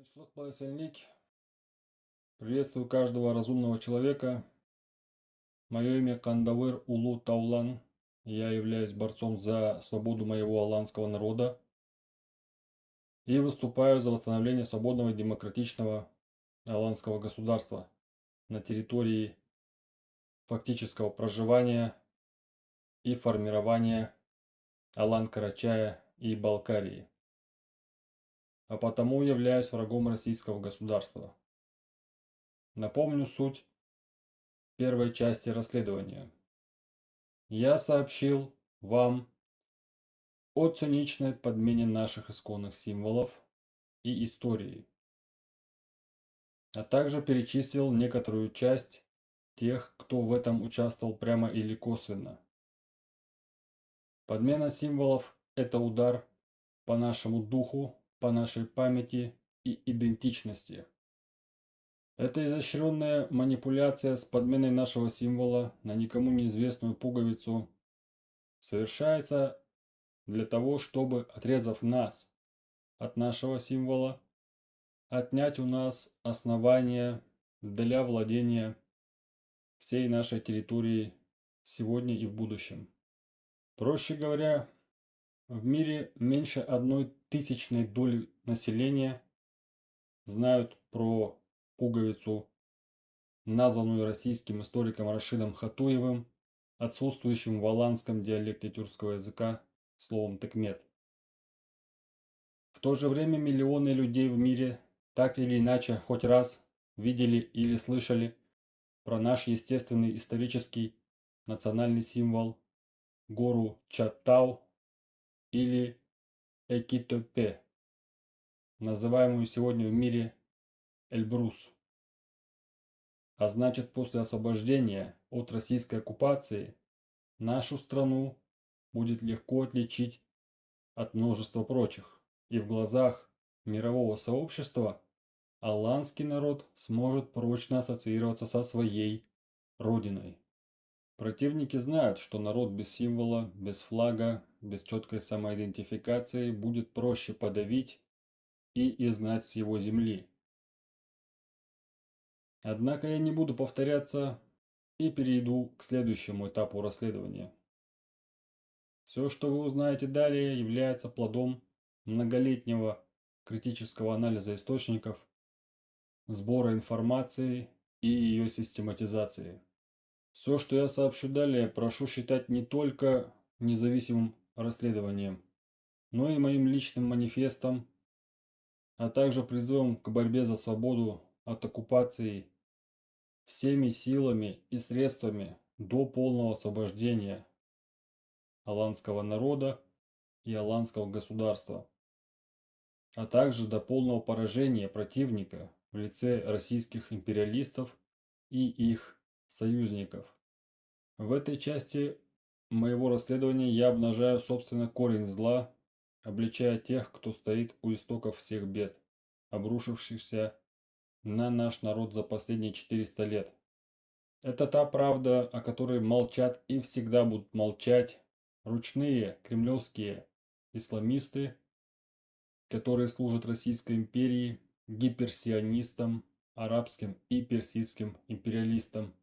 Ишлых Благословенник. Приветствую каждого разумного человека. Мое имя Кандавыр Улу Таулан. Я являюсь борцом за свободу моего аланского народа и выступаю за восстановление свободного и демократичного аланского государства на территории фактического проживания и формирования Алан-Карачая и Балкарии, а потому являюсь врагом российского государства. Напомню суть первой части расследования. Я сообщил вам о циничной подмене наших исконных символов и истории, а также перечислил некоторую часть тех, кто в этом участвовал прямо или косвенно. Подмена символов – это удар по нашему духу, по нашей памяти и идентичности. Это изощренная манипуляция с подменой нашего символа на никому неизвестную пуговицу совершается для того, чтобы, отрезав нас от нашего символа, отнять у нас основания для владения всей нашей территорией сегодня и в будущем. Проще говоря, в мире меньше 1/1000 доли населения знают про пуговицу, названную российским историком Рашидом Хатуевым, отсутствующим в аланском диалекте тюркского языка словом «текмет». В то же время миллионы людей в мире так или иначе хоть раз видели или слышали про наш естественный исторический национальный символ гору Чаттау или Экитопе, называемую сегодня в мире Эльбрус. А значит, после освобождения от российской оккупации нашу страну будет легко отличить от множества прочих, и в глазах мирового сообщества аланский народ сможет прочно ассоциироваться со своей родиной. Противники знают, что народ без символа, без флага, без четкой самоидентификации будет проще подавить и изгнать с его земли. Однако я не буду повторяться и перейду к следующему этапу расследования. Все, что вы узнаете далее, является плодом многолетнего критического анализа источников, сбора информации и ее систематизации. Все, что я сообщу далее, прошу считать не только независимым расследованием, но и моим личным манифестом, а также призывом к борьбе за свободу от оккупации всеми силами и средствами до полного освобождения аланского народа и аланского государства, а также до полного поражения противника в лице российских империалистов и их союзников. В этой части моего расследования я обнажаю, собственно, корень зла, обличая тех, кто стоит у истоков всех бед, обрушившихся на наш народ за последние 400 лет. Это та правда, о которой молчат и всегда будут молчать ручные кремлевские исламисты, которые служат Российской империи, гиперсионистам, арабским и персидским империалистам,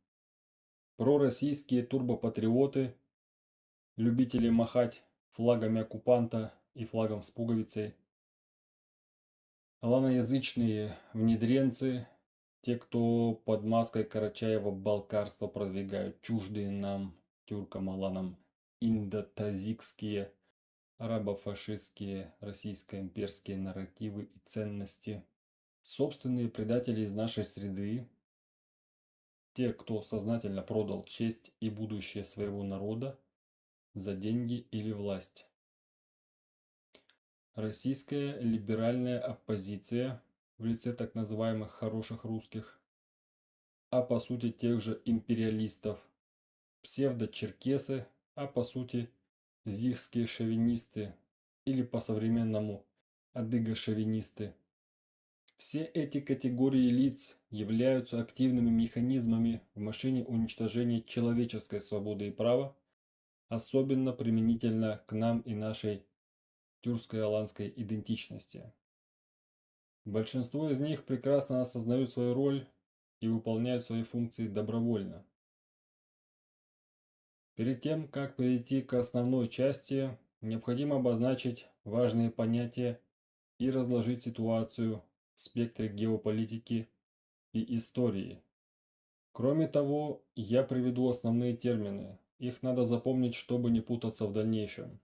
пророссийские турбопатриоты, любители махать флагами оккупанта и флагом с пуговицей, аланоязычные внедренцы, те, кто под маской Карачаева балкарства продвигают чуждые нам, тюркам-аланам, индотазикские, арабо-фашистские, российско-имперские нарративы и ценности, собственные предатели из нашей среды, те, кто сознательно продал честь и будущее своего народа за деньги или власть. Российская либеральная оппозиция в лице так называемых хороших русских, а по сути тех же империалистов, псевдочеркесы, а по сути зихские шовинисты или по-современному адыго-шовинисты. Все эти категории лиц являются активными механизмами в машине уничтожения человеческой свободы и права, особенно применительно к нам и нашей тюркско-аланской идентичности. Большинство из них прекрасно осознают свою роль и выполняют свои функции добровольно. Перед тем, как перейти к основной части, необходимо обозначить важные понятия и разложить ситуацию в спектре геополитики и истории. Кроме того, я приведу основные термины. Их надо запомнить, чтобы не путаться в дальнейшем.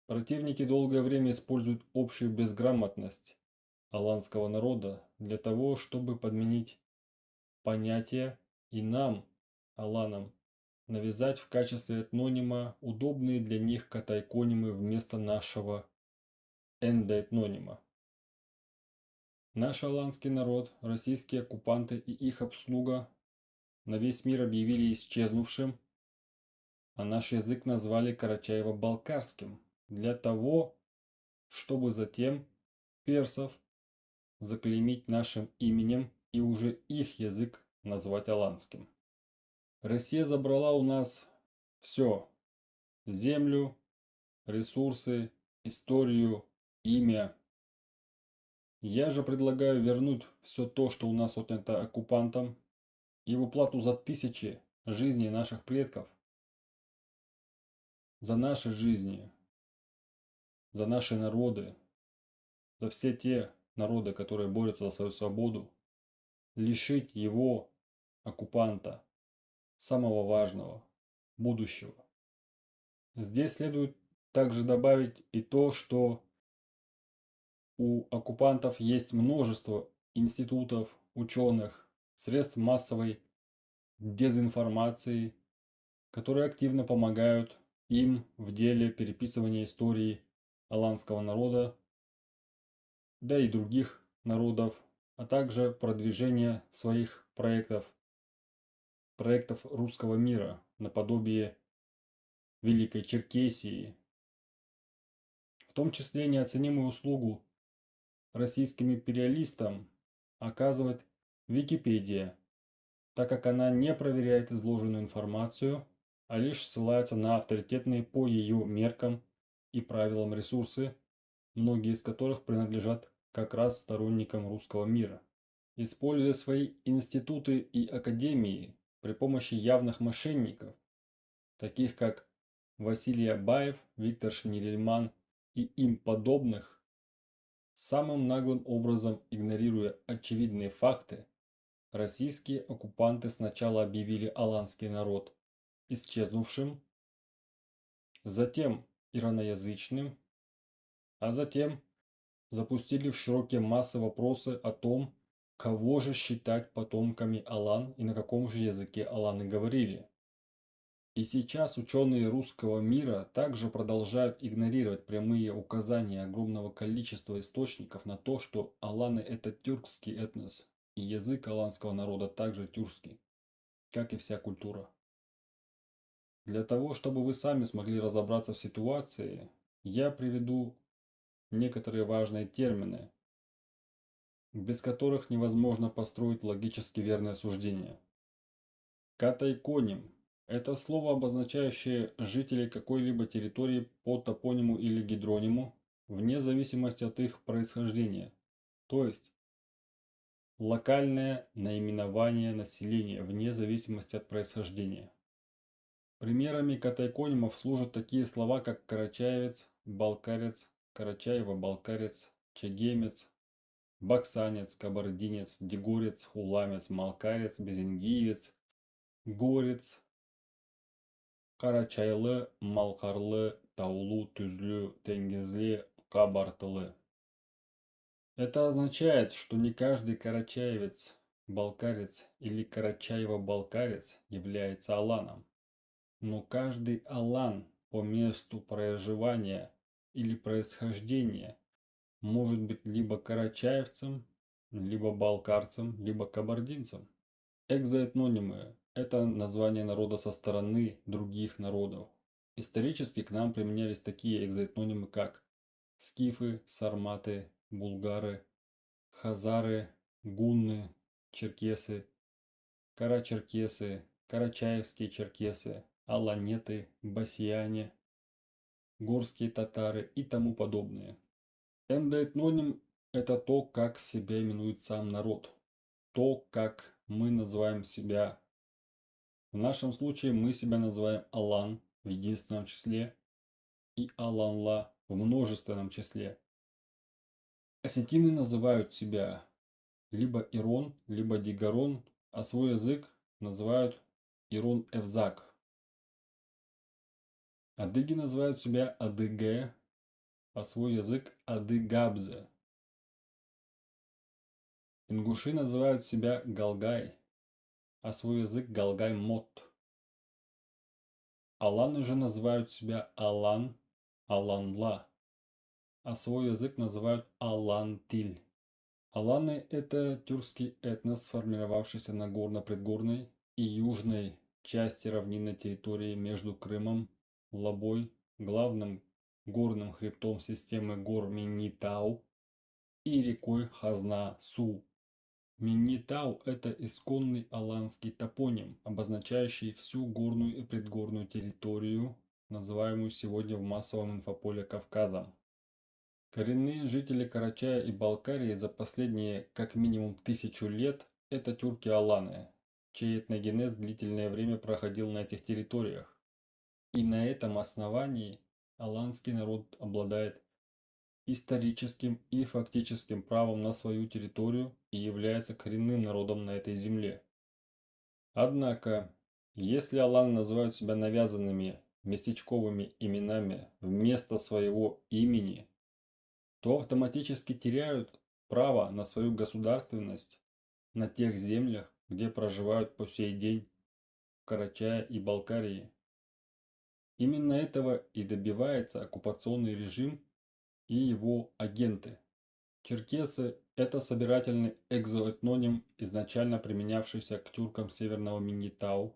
Противники долгое время используют общую безграмотность аланского народа для того, чтобы подменить понятия и нам, аланам, навязать в качестве этнонима удобные для них катайконимы вместо нашего эндоэтнонима. Наш аланский народ, российские оккупанты и их обслуга на весь мир объявили исчезнувшим, а наш язык назвали карачаево-балкарским для того, чтобы затем персов заклеймить нашим именем и уже их язык назвать аланским. Россия забрала у нас все: землю, ресурсы, историю, имя. Я же предлагаю вернуть все то, что у нас отнято оккупантам, и в уплату за тысячи жизней наших предков, за наши жизни, за наши народы, за все те народы, которые борются за свою свободу, лишить его, оккупанта, самого важного, будущего. Здесь следует также добавить и то, что у оккупантов есть множество институтов, ученых, средств массовой дезинформации, которые активно помогают им в деле переписывания истории аланского народа, да и других народов, а также продвижения своих проектов русского мира, наподобие Великой Черкесии. В том числе неоценимую услугу российским империалистам оказывает Википедия, так как она не проверяет изложенную информацию, а лишь ссылается на авторитетные по ее меркам и правилам ресурсы, многие из которых принадлежат как раз сторонникам русского мира. Используя свои институты и академии при помощи явных мошенников, таких как Василий Абаев, Виктор Шнирельман и им подобных, самым наглым образом игнорируя очевидные факты, российские оккупанты сначала объявили аланский народ исчезнувшим, затем ираноязычным, а затем запустили в широкие массы вопросы о том, кого же считать потомками алан и на каком же языке аланы говорили. И сейчас ученые русского мира также продолжают игнорировать прямые указания огромного количества источников на то, что аланы – это тюркский этнос, и язык аланского народа также тюркский, как и вся культура. Для того, чтобы вы сами смогли разобраться в ситуации, я приведу некоторые важные термины, без которых невозможно построить логически верное суждение. Катайконим – это слово, обозначающее жителей какой-либо территории по топониму или гидрониму, вне зависимости от их происхождения, то есть локальное наименование населения вне зависимости от происхождения. Примерами катайконимов служат такие слова, как карачаевец, балкарец, карачаево-балкарец, чегемец, баксанец, кабардинец, дегорец, хуламец, малкарец, безингиевец, горец, карачайлы, малкарлы, таулу, түзлü, тенгизли, кабартылы. Это означает, что не каждый карачаевец, балкарец или карачаево-балкарец является аланом. Но каждый алан по месту проживания или происхождения может быть либо карачаевцем, либо балкарцем, либо кабардинцем. Экзоэтнонимы – это название народа со стороны других народов. Исторически к нам применялись такие экзоэтнонимы, как скифы, сарматы, булгары, хазары, гунны, черкесы, карачеркесы, карачаевские черкесы, аланеты, басияне, горские татары и тому подобные. Эндоэтноним это то, как себя именует сам народ, то, как мы называем себя. В нашем случае мы себя называем Алан в единственном числе и Аланла в множественном числе. Осетины называют себя либо Ирон, либо Дигарон, а свой язык называют Ирон-Эвзак. Адыги называют себя Адыге, а свой язык Адыгабзе. Ингуши называют себя Галгай, а свой язык Галгай-Мот. Аланы же называют себя Алан, Аланла, а свой язык называют Алан-Тиль. Аланы – это тюркский этнос, сформировавшийся на горно-предгорной и южной части равнинной территории между Крымом, Лабой, главным горным хребтом системы гор Миннитау и рекой Хазна-Су. Миннитау – это исконный аланский топоним, обозначающий всю горную и предгорную территорию, называемую сегодня в массовом инфополе Кавказом. Коренные жители Карачая и Балкарии за последние как минимум 1000 лет – это тюрки-аланы, чей этногенез длительное время проходил на этих территориях. И на этом основании аланский народ обладает историческим и фактическим правом на свою территорию и является коренным народом на этой земле. Однако, если аланы называют себя навязанными местечковыми именами вместо своего имени, то автоматически теряют право на свою государственность на тех землях, где проживают по сей день в Карачае и Балкарии. Именно этого и добивается оккупационный режим и его агенты. Черкесы – это собирательный экзоэтноним, изначально применявшийся к тюркам Северного Миннитау.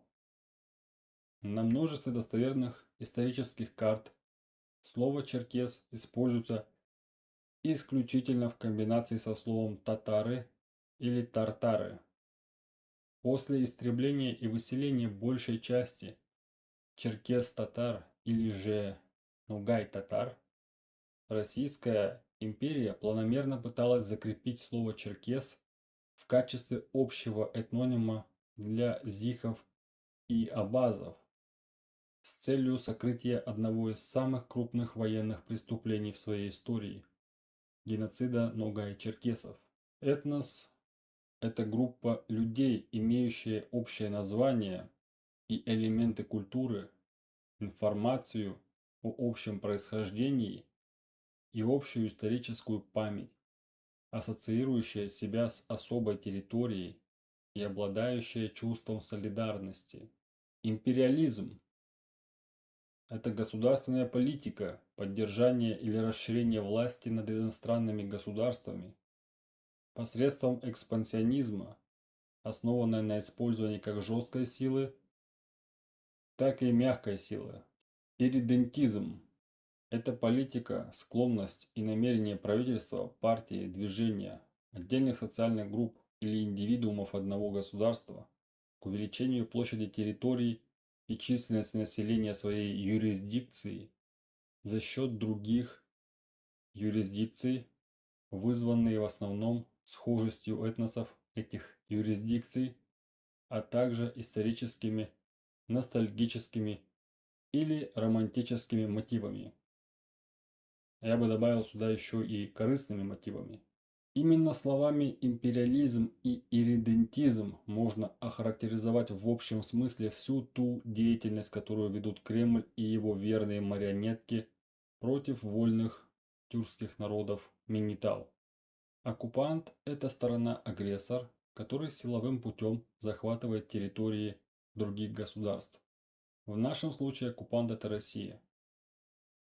На множестве достоверных исторических карт слово «черкес» используется исключительно в комбинации со словом «татары» или «тартары». После истребления и выселения большей части черкес-татар или же ногай-татар, Российская империя планомерно пыталась закрепить слово «черкес» в качестве общего этнонима для зихов и абазов с целью сокрытия одного из самых крупных военных преступлений в своей истории – геноцида ногай-черкесов. Этнос – это группа людей, имеющая общее название и элементы культуры, информацию о общем происхождении и общую историческую память, ассоциирующая себя с особой территорией и обладающая чувством солидарности. Империализм – это государственная политика поддержания или расширения власти над иностранными государствами посредством экспансионизма, основанной на использовании как жесткой силы, так и мягкой силы. Иридентизм – это политика, склонность и намерение правительства, партии, движения, отдельных социальных групп или индивидуумов одного государства к увеличению площади территорий и численности населения своей юрисдикции за счет других юрисдикций, вызванные в основном схожестью этносов этих юрисдикций, а также историческими, ностальгическими или романтическими мотивами. Я бы добавил сюда еще и корыстными мотивами. Именно словами империализм и иридентизм можно охарактеризовать в общем смысле всю ту деятельность, которую ведут Кремль и его верные марионетки против вольных тюркских народов Миннитау. Оккупант – это сторона-агрессор, который силовым путем захватывает территории других государств. В нашем случае оккупант – это Россия,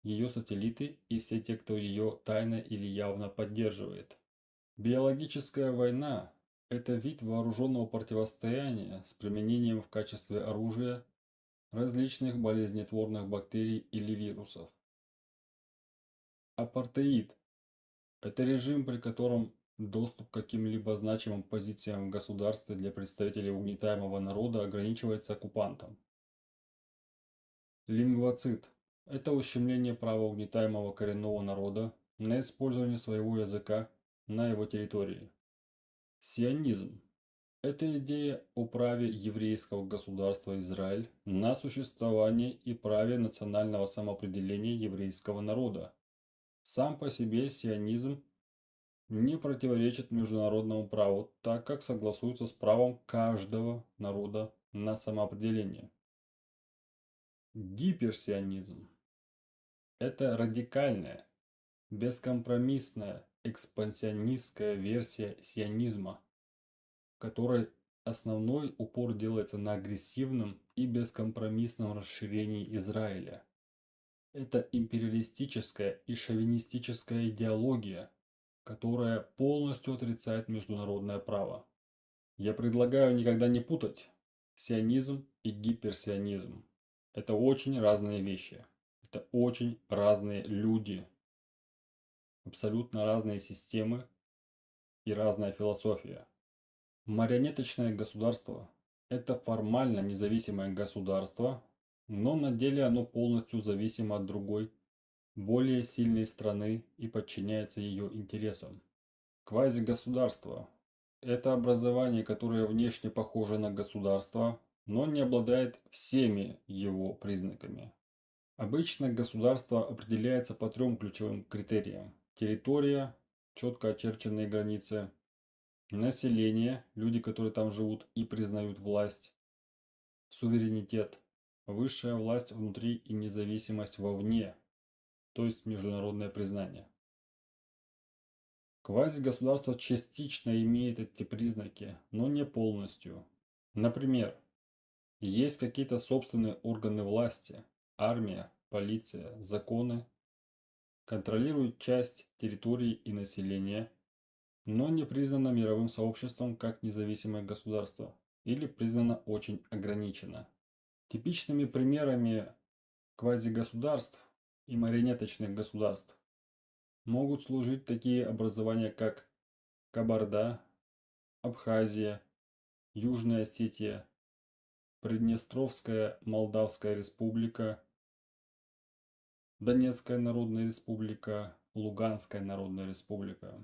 ее сателлиты и все те, кто ее тайно или явно поддерживает. Биологическая война – это вид вооруженного противостояния с применением в качестве оружия различных болезнетворных бактерий или вирусов. Апартеид – это режим, при котором доступ к каким-либо значимым позициям в государстве для представителей угнетаемого народа ограничивается оккупантом. Лингвоцид – это ущемление права угнетаемого коренного народа на использование своего языка на его территории. Сионизм – это идея о праве еврейского государства Израиль на существование и праве национального самоопределения еврейского народа. Сам по себе сионизм не противоречит международному праву, так как согласуется с правом каждого народа на самоопределение. Гиперсионизм – это радикальная, бескомпромиссная, экспансионистская версия сионизма, в которой основной упор делается на агрессивном и бескомпромиссном расширении Израиля. Это империалистическая и шовинистическая идеология, которая полностью отрицает международное право. Я предлагаю никогда не путать сионизм и гиперсионизм. Это очень разные вещи. Это очень разные люди, абсолютно разные системы и разная философия. Марионеточное государство – это формально независимое государство, но на деле оно полностью зависимо от другой, более сильной страны и подчиняется ее интересам. Квазигосударство – это образование, которое внешне похоже на государство, но не обладает всеми его признаками. Обычно государство определяется по трем ключевым критериям: территория, четко очерченные границы, население, люди, которые там живут и признают власть, суверенитет, высшая власть внутри и независимость вовне, то есть международное признание. Квазигосударство частично имеет эти признаки, но не полностью. Например, есть какие-то собственные органы власти, армия, полиция, законы, контролируют часть территории и населения, но не признано мировым сообществом как независимое государство или признано очень ограниченно. Типичными примерами квазигосударств и марионеточных государств могут служить такие образования, как Кабарда, Абхазия, Южная Осетия, Приднестровская Молдавская Республика, Донецкая Народная Республика, Луганская Народная Республика.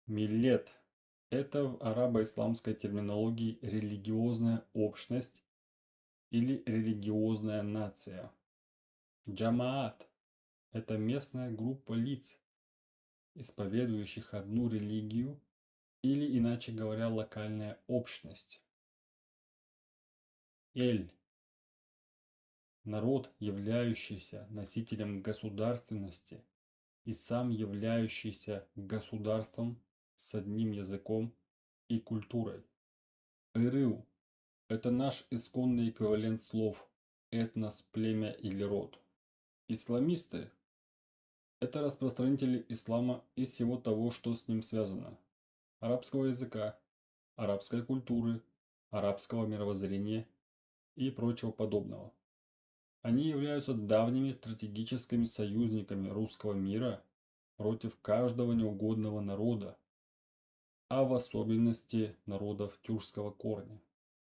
Миллет – это в арабо-исламской терминологии религиозная общность или религиозная нация. Джамаат – это местная группа лиц, исповедующих одну религию или, иначе говоря, локальная общность. Эль – народ, являющийся носителем государственности и сам являющийся государством с одним языком и культурой. Эрю – это наш исконный эквивалент слов этнос, племя или род. Исламисты – это распространители ислама и всего того, что с ним связано: арабского языка, арабской культуры, арабского мировоззрения и прочего подобного. Они являются давними стратегическими союзниками русского мира против каждого неугодного народа, а в особенности народов тюркского корня.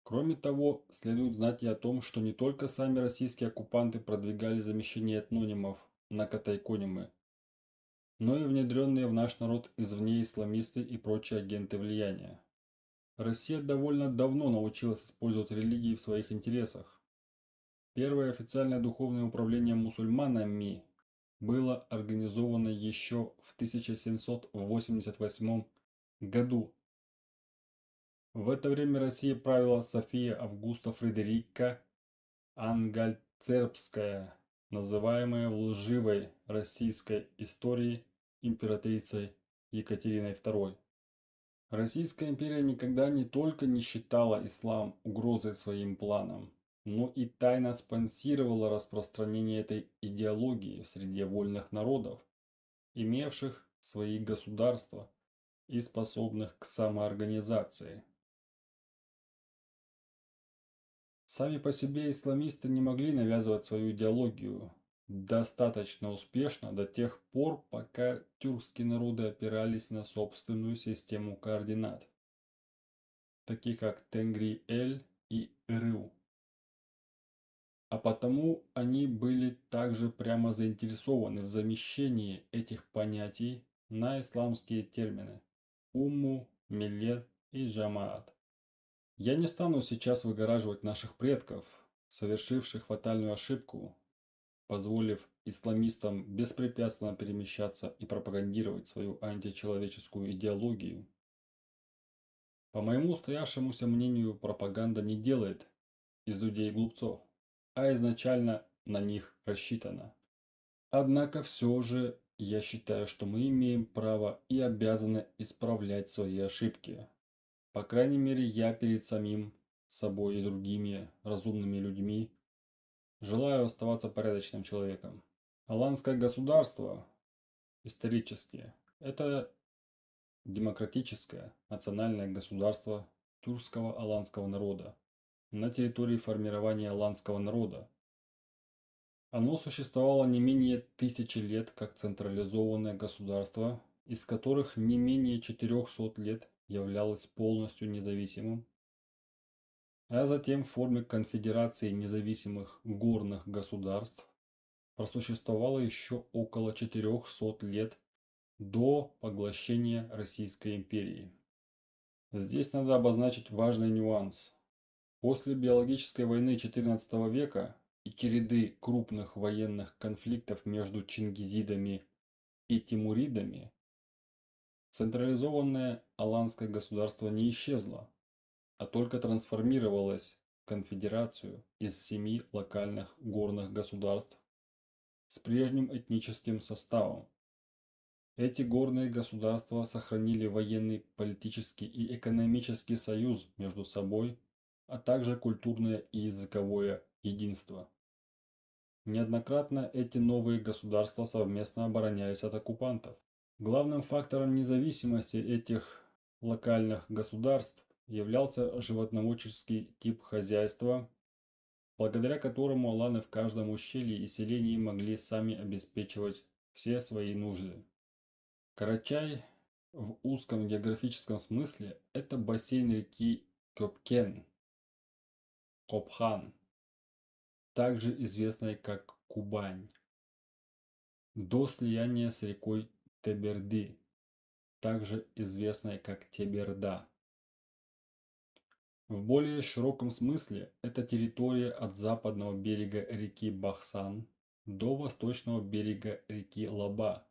Кроме того, следует знать и о том, что не только сами российские оккупанты продвигали замещение этнонимов на катайконимы, но и внедренные в наш народ извне исламисты и прочие агенты влияния. Россия довольно давно научилась использовать религии в своих интересах. Первое официальное духовное управление мусульманами было организовано еще в 1788 году. В это время Россией правила София Августа Фредерика Ангальцербская, называемая в лживой российской истории императрицей Екатериной II. Российская империя никогда не только не считала ислам угрозой своим планам, но и тайно спонсировала распространение этой идеологии в среде вольных народов, имевших свои государства и способных к самоорганизации. Сами по себе исламисты не могли навязывать свою идеологию достаточно успешно до тех пор, пока тюркские народы опирались на собственную систему координат, таких как Тенгри-Эль и Эрю. А потому они были также прямо заинтересованы в замещении этих понятий на исламские термины умму, миллет и джамаат. Я не стану сейчас выгораживать наших предков, совершивших фатальную ошибку, позволив исламистам беспрепятственно перемещаться и пропагандировать свою античеловеческую идеологию. По моему устоявшемуся мнению, пропаганда не делает из людей глупцов, а изначально на них рассчитана. Однако все же я считаю, что мы имеем право и обязаны исправлять свои ошибки. По крайней мере, я перед самим собой и другими разумными людьми желаю оставаться порядочным человеком. Аланское государство исторически это демократическое национальное государство тюркского аланского народа на территории формирования аланского народа. Оно существовало не менее 1000 лет как централизованное государство, из которых не менее 400 лет являлось полностью независимым, а затем в форме конфедерации независимых горных государств просуществовало еще около 400 лет до поглощения Российской империи. Здесь надо обозначить важный нюанс. После биологической войны XIV века и череды крупных военных конфликтов между чингизидами и тимуридами, централизованное аланское государство не исчезло, а только трансформировалось в конфедерацию из 7 локальных горных государств с прежним этническим составом. Эти горные государства сохранили военный, политический и экономический союз между собой, а также культурное и языковое единство. Неоднократно эти новые государства совместно оборонялись от оккупантов. Главным фактором независимости этих локальных государств являлся животноводческий тип хозяйства, благодаря которому аланы в каждом ущелье и селении могли сами обеспечивать все свои нужды. Карачай в узком географическом смысле это бассейн реки Köpken, Копхан, также известной как Кубань, до слияния с рекой Теберды, также известной как Теберда. В более широком смысле это территория от западного берега реки Бахсан до восточного берега реки Лаба.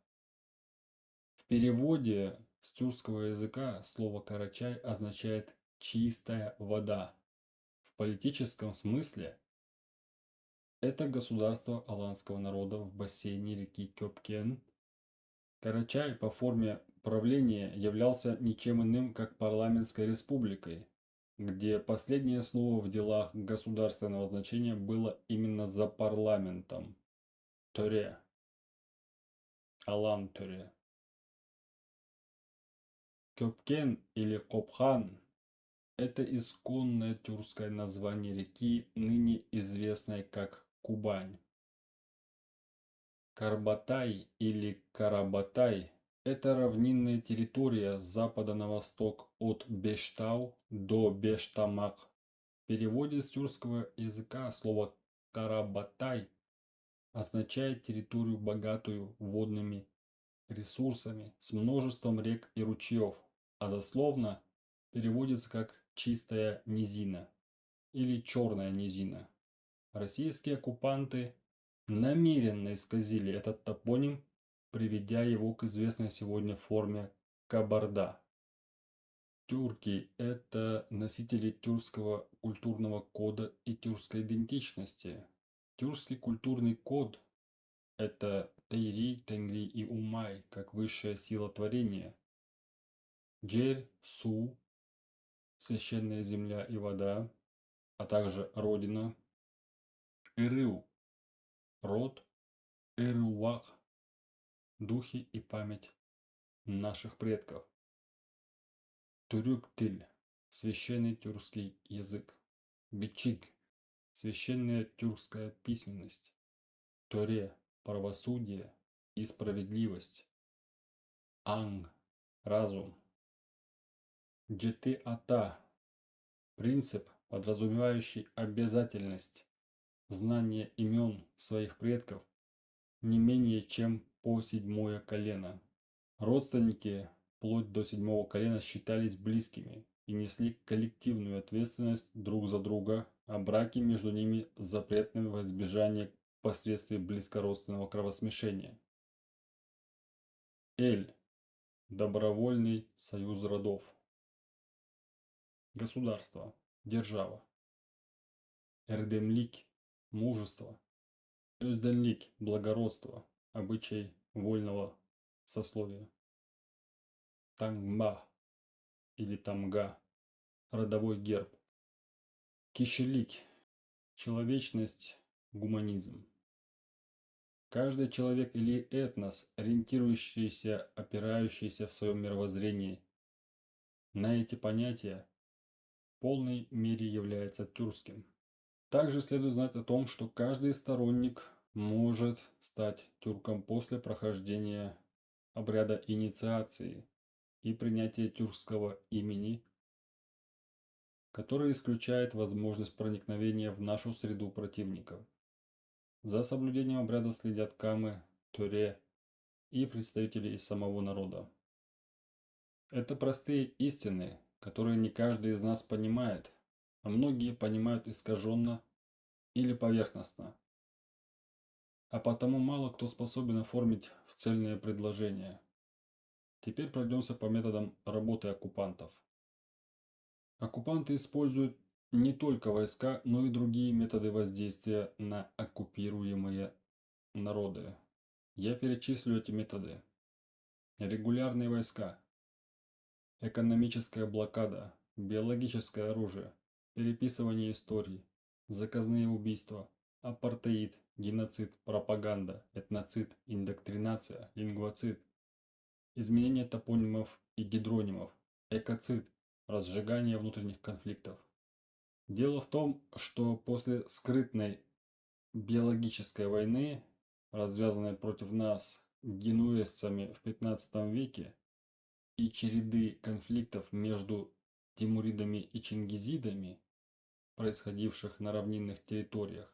В переводе с тюркского языка слово «карачай» означает «чистая вода». В политическом смысле это государство аланского народа в бассейне реки Köpken. Карачай по форме правления являлся ничем иным, как парламентской республикой, где последнее слово в делах государственного значения было именно за парламентом. Töre. Алан Töre. Köpken или Копхан – это исконное тюркское название реки, ныне известной как Кубань. Карбатай или Карабатай – это равнинная территория с запада на восток от Бештау до Бештамак. В переводе с тюркского языка слово Карабатай означает территорию, богатую водными ресурсами, с множеством рек и ручьев, а дословно переводится как «чистая низина» или «черная низина». Российские оккупанты намеренно исказили этот топоним, приведя его к известной сегодня форме Кабарда. Тюрки – это носители тюркского культурного кода и тюркской идентичности. Тюркский культурный код – это Тейри, Тенгри и Умай, как высшая сила творения. Джерь, Су – священная земля и вода, а также родина. Ирыу – род. Эрувах – духи и память наших предков. Турюк-тиль – священный тюркский язык. Бичиг – священная тюркская письменность. Торе – правосудие и справедливость. Анг – разум. Джеты-ата – принцип, подразумевающий обязательность знание имен своих предков не менее чем по седьмое колено. Родственники вплоть до седьмого колена считались близкими и несли коллективную ответственность друг за друга, а браки между ними запретны во избежание последствий близкородственного кровосмешения. Эль. Добровольный союз родов. Государство. Держава. Эрдемлик. Мужество. Özdemlik – благородство, обычай вольного сословия. Тангма или тамга – родовой герб. Кишелик – человечность, гуманизм. Каждый человек или этнос, ориентирующийся, опирающийся в своем мировоззрении на эти понятия, в полной мере является тюркским. Также следует знать о том, что каждый сторонник может стать тюрком после прохождения обряда инициации и принятия тюркского имени, который исключает возможность проникновения в нашу среду противников. За соблюдением обряда следят камы, төре и представители из самого народа. Это простые истины, которые не каждый из нас понимает, а многие понимают искаженно или поверхностно. А потому мало кто способен оформить в цельное предложение. Теперь пройдемся по методам работы оккупантов. Оккупанты используют не только войска, но и другие методы воздействия на оккупируемые народы. Я перечислю эти методы. Регулярные войска, экономическая блокада, биологическое оружие, переписывание истории, заказные убийства, апартеид, геноцид, пропаганда, этноцид, индоктринация, лингвоцид, изменение топонимов и гидронимов, экоцид, разжигание внутренних конфликтов. Дело в том, что после скрытной биологической войны, развязанной против нас генуэзцами в 15 веке, и череды конфликтов между тимуридами и чингизидами, происходивших на равнинных территориях,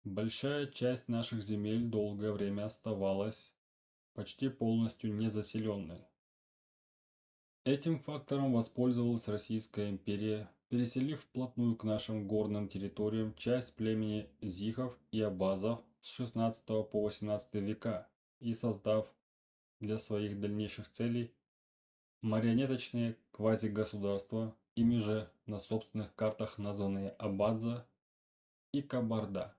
большая часть наших земель долгое время оставалась почти полностью незаселенной. Этим фактором воспользовалась Российская империя, переселив вплотную к нашим горным территориям часть племени зихов и абазов с 16 по 18 века и создав для своих дальнейших целей марионеточные квазигосударства, ими же на собственных картах названные Абадза и Кабарда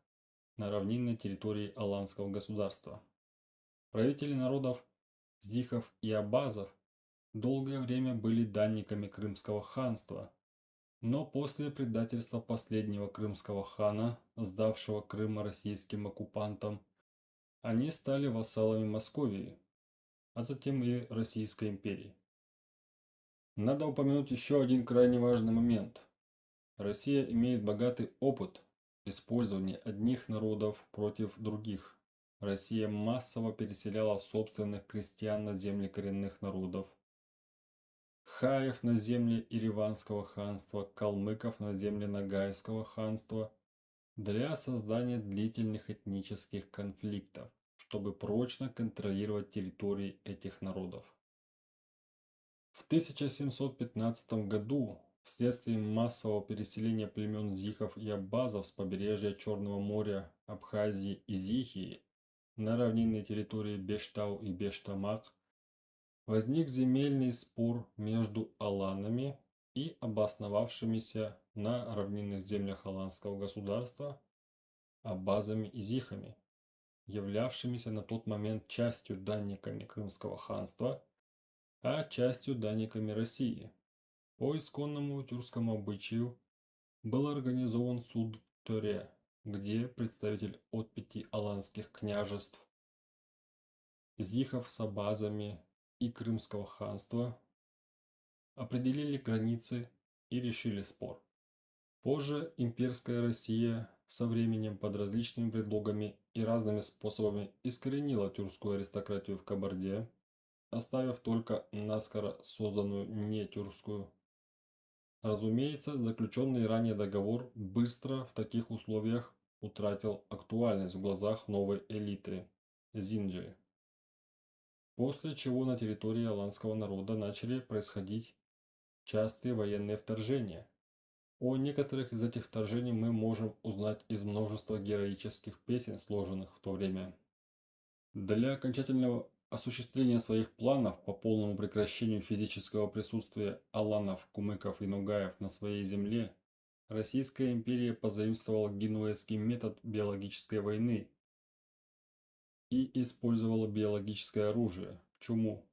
на равнинной территории Аланского государства. Правители народов зихов и абазов долгое время были данниками Крымского ханства, но после предательства последнего крымского хана, сдавшего Крым российским оккупантам, они стали вассалами Московии, а затем и Российской империи. Надо упомянуть еще один крайне важный момент. Россия имеет богатый опыт использования одних народов против других. Россия массово переселяла собственных крестьян на земли коренных народов, хаев на земли Ереванского ханства, калмыков на земли Ногайского ханства для создания длительных этнических конфликтов, чтобы прочно контролировать территории этих народов. В 1715 году вследствие массового переселения племен зихов и абазов с побережья Черного моря, Абхазии и Зихии на равнинные территории Бештау и Бештамак возник земельный спор между аланами и обосновавшимися на равнинных землях аланского государства абазами и зихами, являвшимися на тот момент частью данниками Крымского ханства, а частью данниками России. По исконному тюркскому обычаю был организован суд Төре, где представитель от 5 аланских княжеств, зихов с абазами и Крымского ханства определили границы и решили спор. Позже имперская Россия со временем под различными предлогами и разными способами искоренила тюркскую аристократию в Кабарде, оставив только наскоро созданную нетюркскую. Разумеется, заключенный ранее договор быстро в таких условиях утратил актуальность в глазах новой элиты Зинджи, после чего на территории аланского народа начали происходить частые военные вторжения. О некоторых из этих вторжений мы можем узнать из множества героических песен, сложенных в то время. Для окончательного осуществления своих планов по полному прекращению физического присутствия аланов, кумыков и нугаев на своей земле, Российская империя позаимствовала генуэзский метод биологической войны и использовала биологическое оружие – чуму.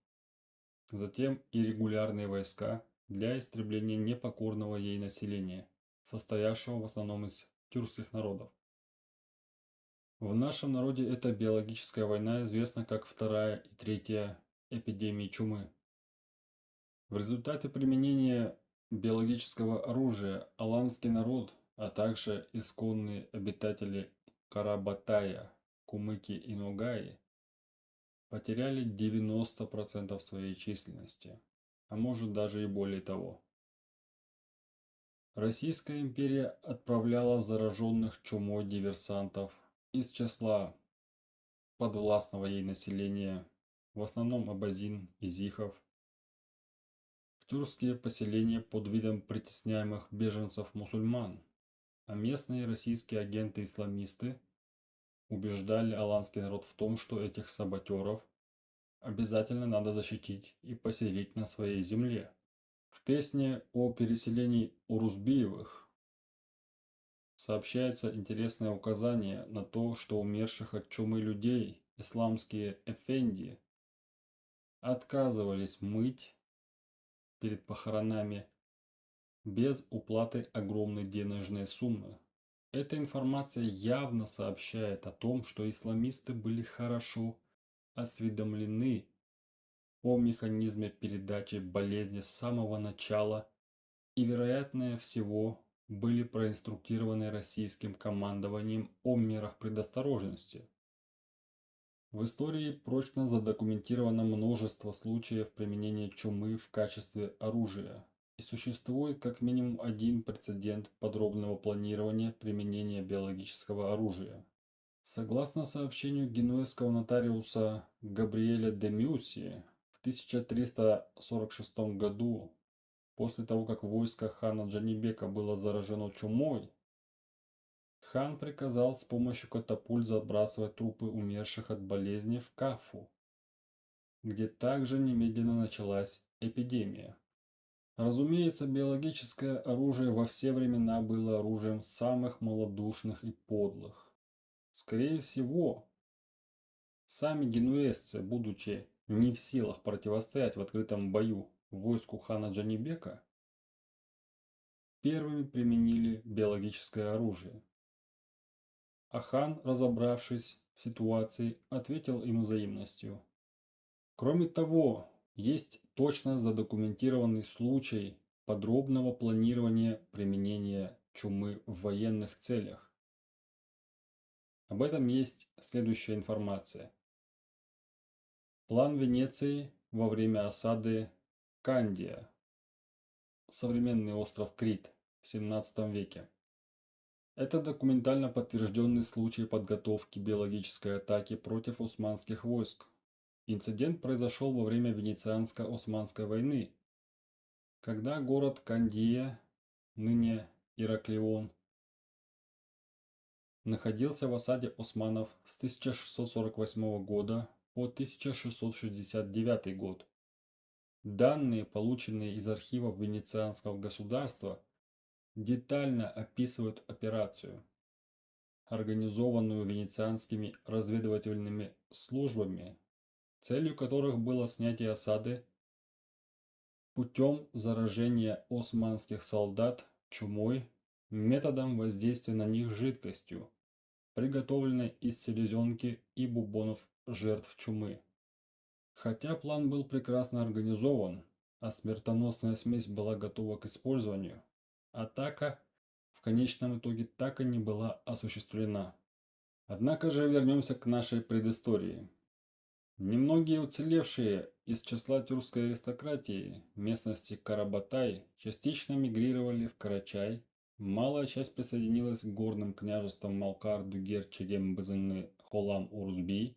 Затем и регулярные войска для истребления непокорного ей населения, состоявшего в основном из тюркских народов. В нашем народе эта биологическая война известна как Вторая и Третья эпидемии чумы. В результате применения биологического оружия аланский народ, а также исконные обитатели Карабатая, Кумыки и Ногаи потеряли 90% своей численности, а может даже и более того. Российская империя отправляла зараженных чумой диверсантов из числа подвластного ей населения, в основном абазин и зихов, в тюркские поселения под видом притесняемых беженцев-мусульман, а местные российские агенты-исламисты убеждали аланский народ в том, что этих саботеров обязательно надо защитить и поселить на своей земле. В песне о переселении Урузбиевых сообщается интересное указание на то, что умерших от чумы людей исламские эфенди отказывались мыть перед похоронами без уплаты огромной денежной суммы. Эта информация явно сообщает о том, что исламисты были хорошо осведомлены о механизме передачи болезни с самого начала и, вероятнее всего, были проинструктированы российским командованием о мерах предосторожности. В истории прочно задокументировано множество случаев применения чумы в качестве оружия, и существует как минимум один прецедент подробного планирования применения биологического оружия. Согласно сообщению генуэзского нотариуса Габриэля де Мюсси, в 1346 году, после того, как войско хана Джанибека было заражено чумой, хан приказал с помощью катапульт забрасывать трупы умерших от болезни в Кафу, где также немедленно началась эпидемия. Разумеется, биологическое оружие во все времена было оружием самых малодушных и подлых. Скорее всего, сами генуэзцы, будучи не в силах противостоять в открытом бою войску хана Джанибека, первыми применили биологическое оружие. А хан, разобравшись в ситуации, ответил им взаимностью. Кроме того, есть точно задокументированный случай подробного планирования применения чумы в военных целях. Об этом есть следующая информация. План Венеции во время осады Кандия, современный остров Крит в 17 веке. Это документально подтвержденный случай подготовки биологической атаки против османских войск. Инцидент произошел во время Венецианско-Османской войны, когда город Кандия, ныне Ираклион, находился в осаде османов с 1648 года по 1669 год. Данные, полученные из архивов Венецианского государства, детально описывают операцию, организованную венецианскими разведывательными службами, целью которых было снятие осады путем заражения османских солдат чумой методом воздействия на них жидкостью, приготовленной из селезенки и бубонов жертв чумы. Хотя план был прекрасно организован, а смертоносная смесь была готова к использованию, атака в конечном итоге так и не была осуществлена. Однако же вернемся к нашей предыстории. Немногие уцелевшие из числа тюркской аристократии местности Карабатай частично мигрировали в Карачай, Малая часть присоединилась к горным княжествам Малкар-Дугер, Чегем-Бызынны, Холам-Урузби.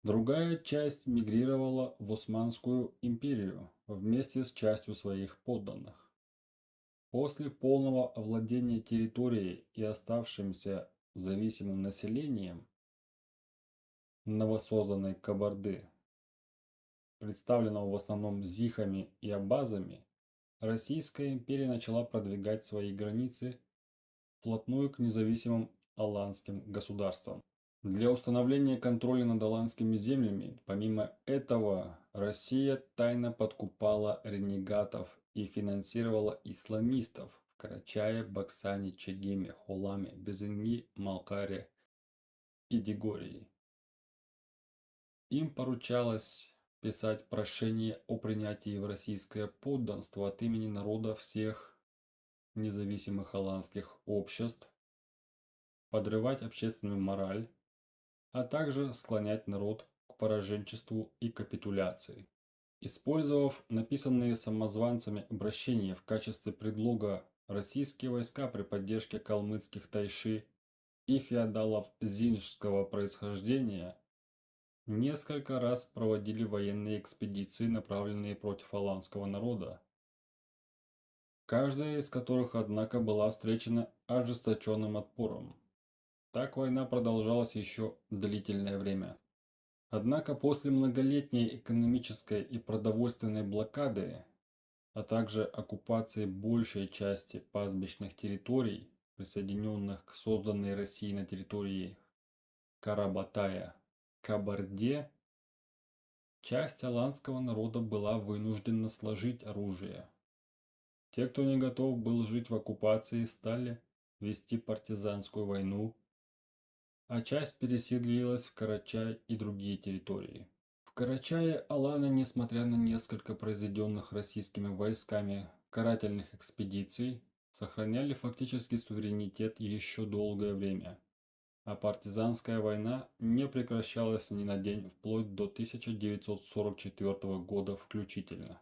Другая часть мигрировала в Османскую империю вместе с частью своих подданных. После полного овладения территорией и оставшимся зависимым населением новосозданной Кабарды, представленного в основном зихами и абазами, Российская империя начала продвигать свои границы вплотную к независимым аланским государствам. Для установления контроля над аланскими землями, помимо этого, Россия тайно подкупала ренегатов и финансировала исламистов в Карачае, Баксане, Чегеме, Холаме, Безынги, Малкаре и Дигории. Им поручалось писать прошение о принятии в российское подданство от имени народа всех независимых аланских обществ, подрывать общественную мораль, а также склонять народ к пораженчеству и капитуляции. Использовав написанные самозванцами обращения в качестве предлога, российские войска при поддержке калмыцких тайши и феодалов зинджского происхождения несколько раз проводили военные экспедиции, направленные против аланского народа, каждая из которых, однако, была встречена ожесточенным отпором. Так война продолжалась еще длительное время. Однако после многолетней экономической и продовольственной блокады, а также оккупации большей части пастбищных территорий, присоединенных к созданной Россией на территории Карабатая, Кабарде, часть аланского народа была вынуждена сложить оружие. Те, кто не готов был жить в оккупации, стали вести партизанскую войну, а часть переселилась в Карачай и другие территории. В Карачае аланы, несмотря на несколько произведенных российскими войсками карательных экспедиций, сохраняли фактически суверенитет еще долгое время, а партизанская война не прекращалась ни на день вплоть до 1944 года включительно.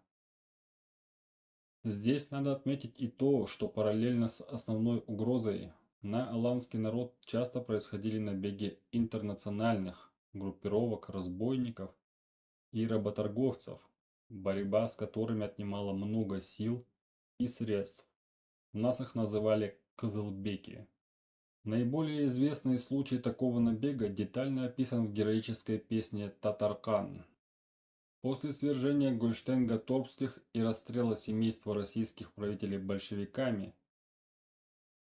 Здесь надо отметить и то, что параллельно с основной угрозой на аланский народ часто происходили набеги интернациональных группировок разбойников и работорговцев, борьба с которыми отнимала много сил и средств. У нас их называли «кызылбеки». Наиболее известный случай такого набега детально описан в героической песне «Татаркан». После свержения Гольштейн-Готторпских и расстрела семейства российских правителей большевиками,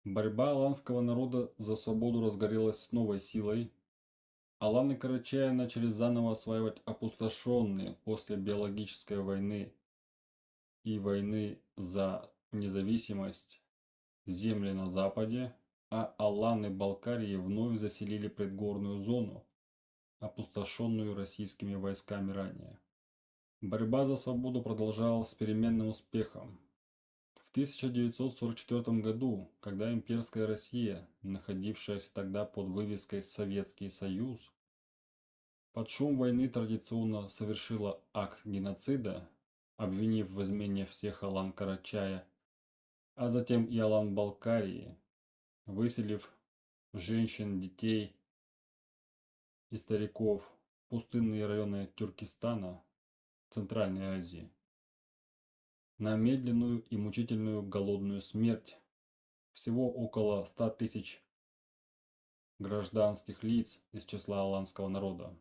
борьба аланского народа за свободу разгорелась с новой силой. Аланы Карачая начали заново осваивать опустошенные после биологической войны и войны за независимость земли на западе, а аланы Балкарии вновь заселили предгорную зону, опустошенную российскими войсками ранее. Борьба за свободу продолжалась с переменным успехом. В 1944 году, когда имперская Россия, находившаяся тогда под вывеской «Советский Союз», под шум войны традиционно совершила акт геноцида, обвинив в измене всех алан Карачая, а затем и алан Балкарии, выселив женщин, детей и стариков в пустынные районы Тюркестана, Центральной Азии, на медленную и мучительную голодную смерть. Всего около 100 тысяч гражданских лиц из числа аланского народа.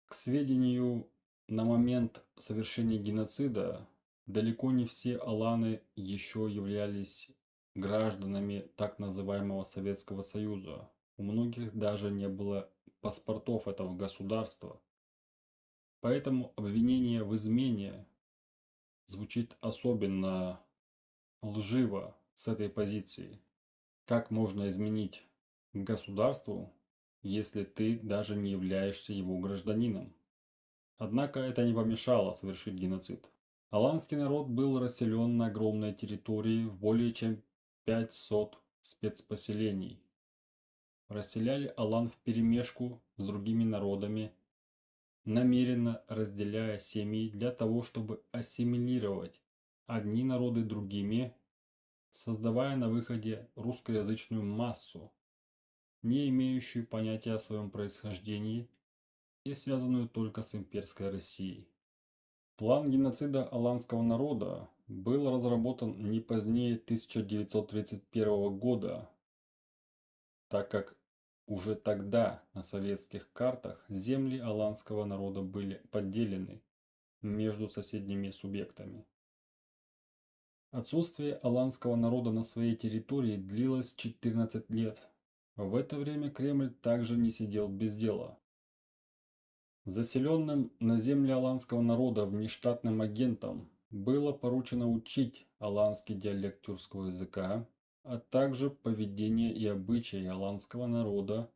К сведению, на момент совершения геноцида далеко не все аланы еще являлись гражданами так называемого Советского Союза. У многих даже не было паспортов этого государства. Поэтому обвинение в измене звучит особенно лживо с этой позиции. Как можно изменить государству, если ты даже не являешься его гражданином? Однако это не помешало совершить геноцид. Аланский народ был расселен на огромной территории в более чем 500 спецпоселений. Расселяли алан вперемешку с другими народами, намеренно разделяя семьи для того, чтобы ассимилировать одни народы другими, создавая на выходе русскоязычную массу, не имеющую понятия о своем происхождении и связанную только с имперской Россией. План геноцида аланского народа был разработан не позднее 1931 года, так как уже тогда на советских картах земли аланского народа были поделены между соседними субъектами. Отсутствие аланского народа на своей территории длилось 14 лет. В это время Кремль также не сидел без дела. Заселенным на земле аланского народа внештатным агентам было поручено учить аланский диалект тюркского языка, а также поведение и обычаи аланского народа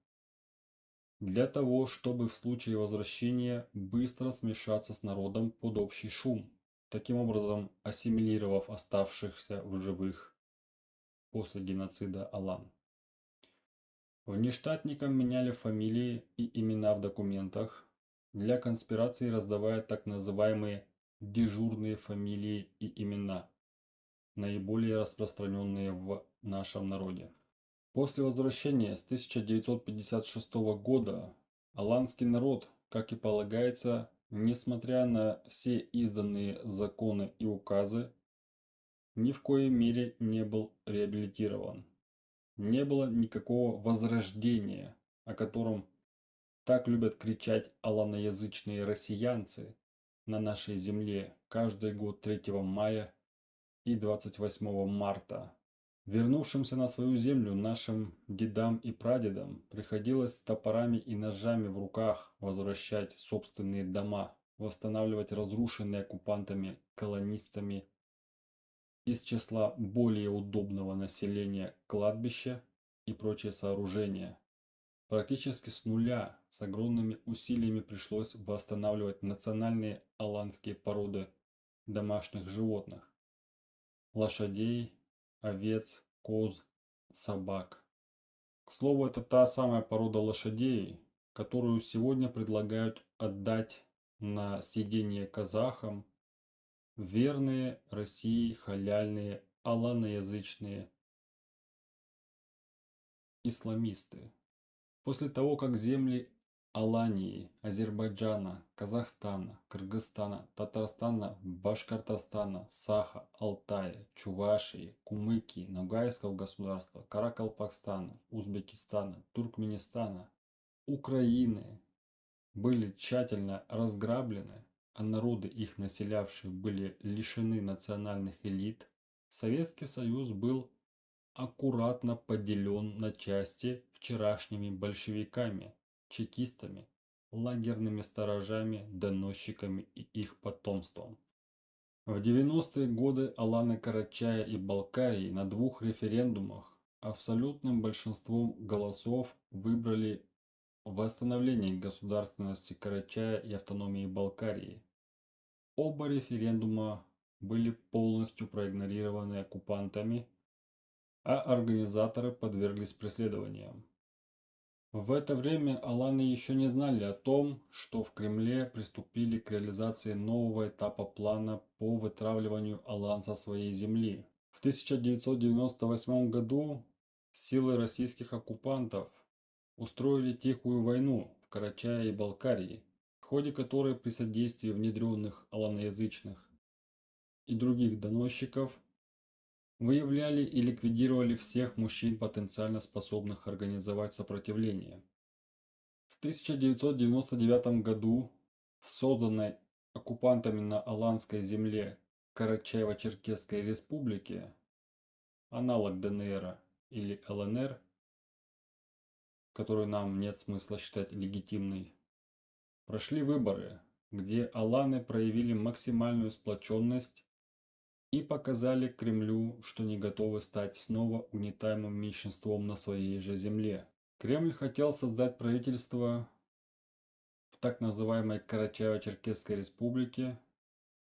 для того, чтобы в случае возвращения быстро смешаться с народом под общий шум, таким образом ассимилировав оставшихся в живых после геноцида алан. Внештатникам меняли фамилии и имена в документах, для конспирации раздавая так называемые дежурные фамилии и имена, наиболее распространенные в нашем народе. После возвращения с 1956 года аланский народ, как и полагается, несмотря на все изданные законы и указы, ни в коей мере не был реабилитирован. Не было никакого возрождения, о котором так любят кричать аланоязычные россиянцы на нашей земле каждый год 3 мая и 28 марта. Вернувшимся на свою землю нашим дедам и прадедам приходилось с топорами и ножами в руках возвращать собственные дома, восстанавливать разрушенные оккупантами-колонистами из числа более удобного населения кладбища и прочие сооружения. Практически с нуля, с огромными усилиями пришлось восстанавливать национальные аланские породы домашних животных – лошадей, овец, коз, собак. К слову, это та самая порода лошадей, которую сегодня предлагают отдать на съедение казахам верные России халяльные аланоязычные исламисты. После того, как земли Алании, Азербайджана, Казахстана, Кыргызстана, Татарстана, Башкортостана, Саха, Алтая, Чувашии, Кумыкии, Ногайского государства, Каракалпакстана, Узбекистана, Туркменистана, Украины были тщательно разграблены, а народы, их населявшие, были лишены национальных элит, Советский Союз был аккуратно поделен на части вчерашними большевиками, чекистами, лагерными сторожами, доносчиками и их потомством. В 90-е годы аланы Карачая и Балкарии на двух референдумах абсолютным большинством голосов выбрали восстановление государственности Карачая и автономии Балкарии. Оба референдума были полностью проигнорированы оккупантами, а организаторы подверглись преследованиям. В это время аланы еще не знали о том, что в Кремле приступили к реализации нового этапа плана по вытравливанию алан со своей земли. В 1998 году силы российских оккупантов устроили тихую войну в Карачае и Балкарии, в ходе которой при содействии внедренных аланоязычных и других доносчиков выявляли и ликвидировали всех мужчин, потенциально способных организовать сопротивление. В 1999 году в созданной оккупантами на аланской земле Карачаево-Черкесской республике, аналог ДНР или ЛНР, которую нам нет смысла считать легитимной, прошли выборы, где аланы проявили максимальную сплоченность и показали Кремлю, что не готовы стать снова угнетаемым меньшинством на своей же земле. Кремль хотел создать правительство в так называемой Карачаево-Черкесской республике,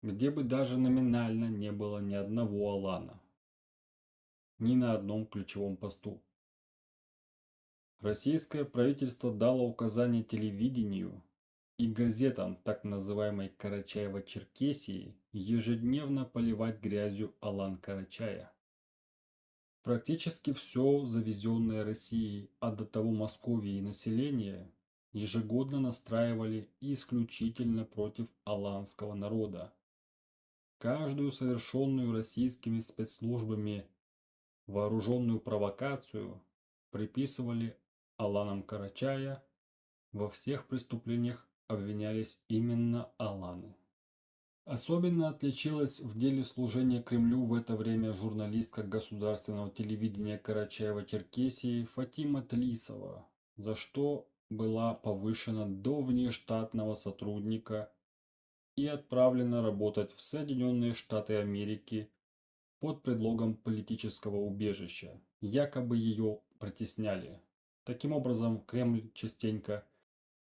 где бы даже номинально не было ни одного алана, ни на одном ключевом посту. Российское правительство дало указание телевидению и газетам так называемой Карачаево-Черкесии ежедневно поливать грязью алан Карачая. Практически все завезенное Россией, а до того Московией население ежегодно настраивали исключительно против аланского народа. Каждую совершенную российскими спецслужбами вооруженную провокацию приписывали Аланам Карачая, во всех преступлениях обвинялись именно аланы. Особенно отличилась в деле служения Кремлю в это время журналистка государственного телевидения Карачаева-Черкесии Фатима Тлисова, за что была повышена до внештатного сотрудника и отправлена работать в Соединенные Штаты Америки под предлогом политического убежища. Якобы ее притесняли. Таким образом, Кремль частенько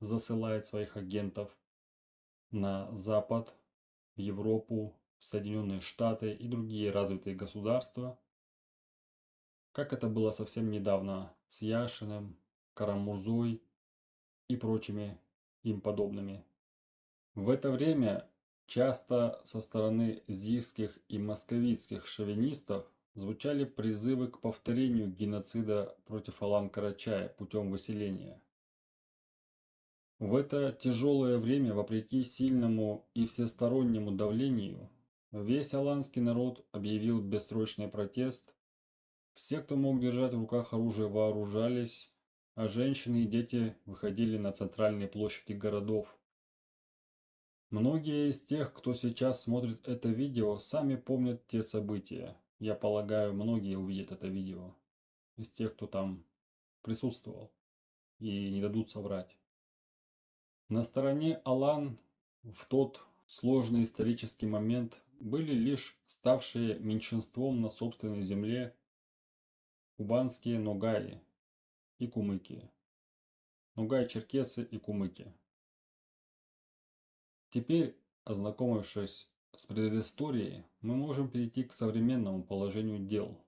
засылает своих агентов на Запад, в Европу, в Соединенные Штаты и другие развитые государства, как это было совсем недавно с Яшиным, Карамурзой и прочими им подобными. В это время часто со стороны зигских и московитских шовинистов звучали призывы к повторению геноцида против Алан-Карачая путем выселения. В это тяжелое время, вопреки сильному и всестороннему давлению, весь аланский народ объявил бессрочный протест. Все, кто мог держать в руках оружие, вооружались, а женщины и дети выходили на центральные площади городов. Многие из тех, кто сейчас смотрит это видео, сами помнят те события. Я полагаю, многие увидят это видео из тех, кто там присутствовал, и не дадут соврать. На стороне Алан в тот сложный исторический момент были лишь ставшие меньшинством на собственной земле кубанские ногаи и кумыки. Ногаи-черкесы и кумыки. Теперь, ознакомившись с предысторией, мы можем перейти к современному положению дел.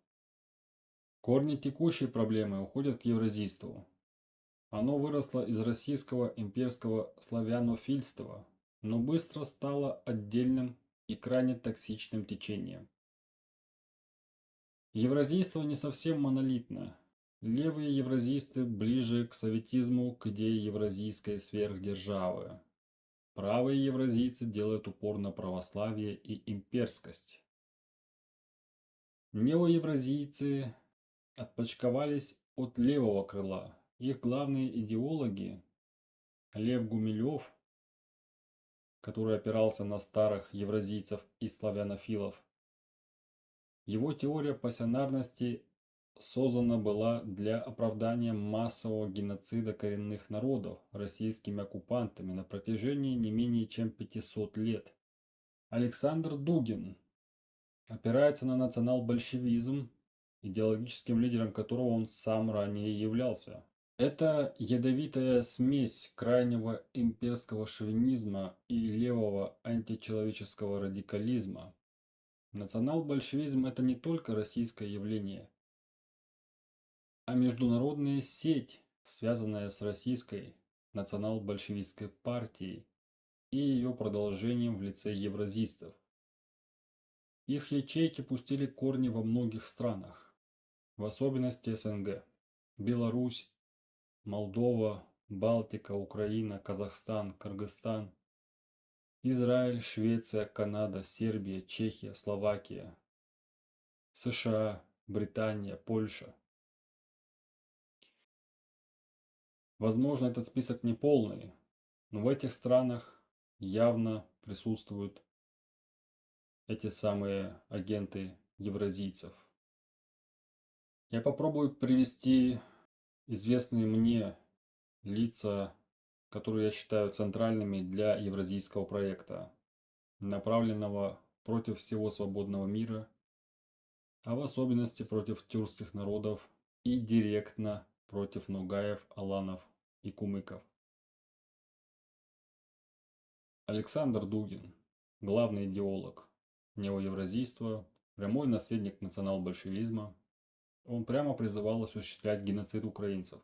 Корни текущей проблемы уходят к евразийству. Оно выросло из российского имперского славянофильства, но быстро стало отдельным и крайне токсичным течением. Евразийство не совсем монолитно. Левые евразисты ближе к советизму, к идее евразийской сверхдержавы. Правые евразийцы делают упор на православие и имперскость. Неоевразийцы отпочковались от левого крыла. Их главные идеологи Лев Гумилев, который опирался на старых евразийцев и славянофилов. Его теория пассионарности создана была для оправдания массового геноцида коренных народов российскими оккупантами на протяжении не менее чем 500 лет. Александр Дугин опирается на национал-большевизм, идеологическим лидером которого он сам ранее являлся. Это ядовитая смесь крайнего имперского шовинизма и левого античеловеческого радикализма. Национал-большевизм – это не только российское явление, а международная сеть, связанная с российской национал-большевистской партией и ее продолжением в лице евразистов. Их ячейки пустили корни во многих странах, в особенности СНГ – Беларусь, Молдова, Балтика, Украина, Казахстан, Кыргызстан, Израиль, Швеция, Канада, Сербия, Чехия, Словакия, США, Британия, Польша. Возможно, этот список не полный, но в этих странах явно присутствуют эти самые агенты евразийцев. Я попробую привести известные мне лица, которые я считаю центральными для евразийского проекта, направленного против всего свободного мира, а в особенности против тюркских народов и директно против ногаев, аланов и кумыков. Александр Дугин, главный идеолог неоевразийства, прямой наследник национал-большевизма, он прямо призывал осуществлять геноцид украинцев.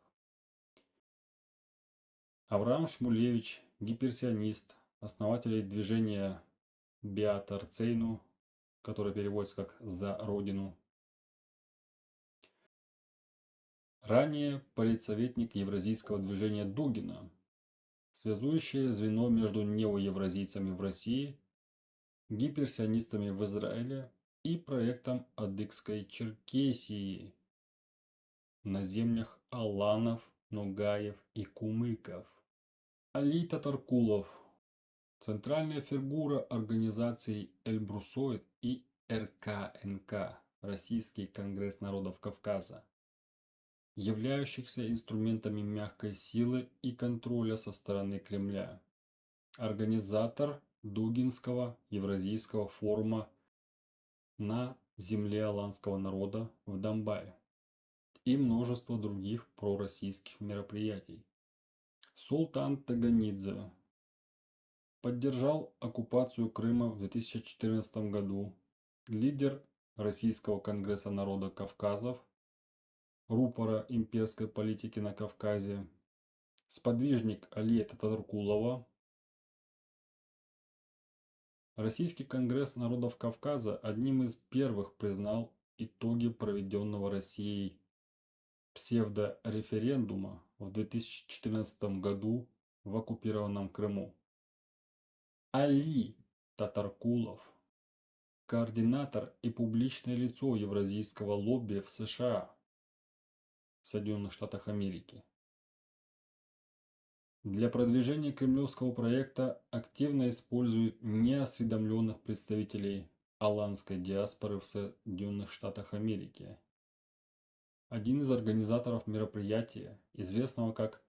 Авраам Шмулевич, гиперсионист, основатель движения Беата Арцейну, которое переводится как «За Родину». Ранее политсоветник евразийского движения Дугина, связующее звено между неоевразийцами в России, гиперсионистами в Израиле и проектом Адыгской Черкесии на землях аланов, ногаев и кумыков. Али Татаркулов, центральная фигура организаций Эльбрусоид и РКНК, Российский конгресс народов Кавказа, являющихся инструментами мягкой силы и контроля со стороны Кремля, организатор Дугинского Евразийского форума на земле аланского народа в Донбассе и множество других пророссийских мероприятий. Султан Таганидзе поддержал оккупацию Крыма в 2014 году, лидер Российского конгресса народа Кавказов, рупора имперской политики на Кавказе, сподвижник Алия Татаркулова. Российский конгресс народов Кавказа одним из первых признал итоги проведенного Россией псевдореферендума в 2014 году в оккупированном Крыму. Али Татаркулов, координатор и публичное лицо евразийского лобби в США, в Соединенных Штатах Америки. Для продвижения кремлевского проекта активно используют неосведомленных представителей аланской диаспоры в Соединенных Штатах Америки. Один из организаторов мероприятия, известного как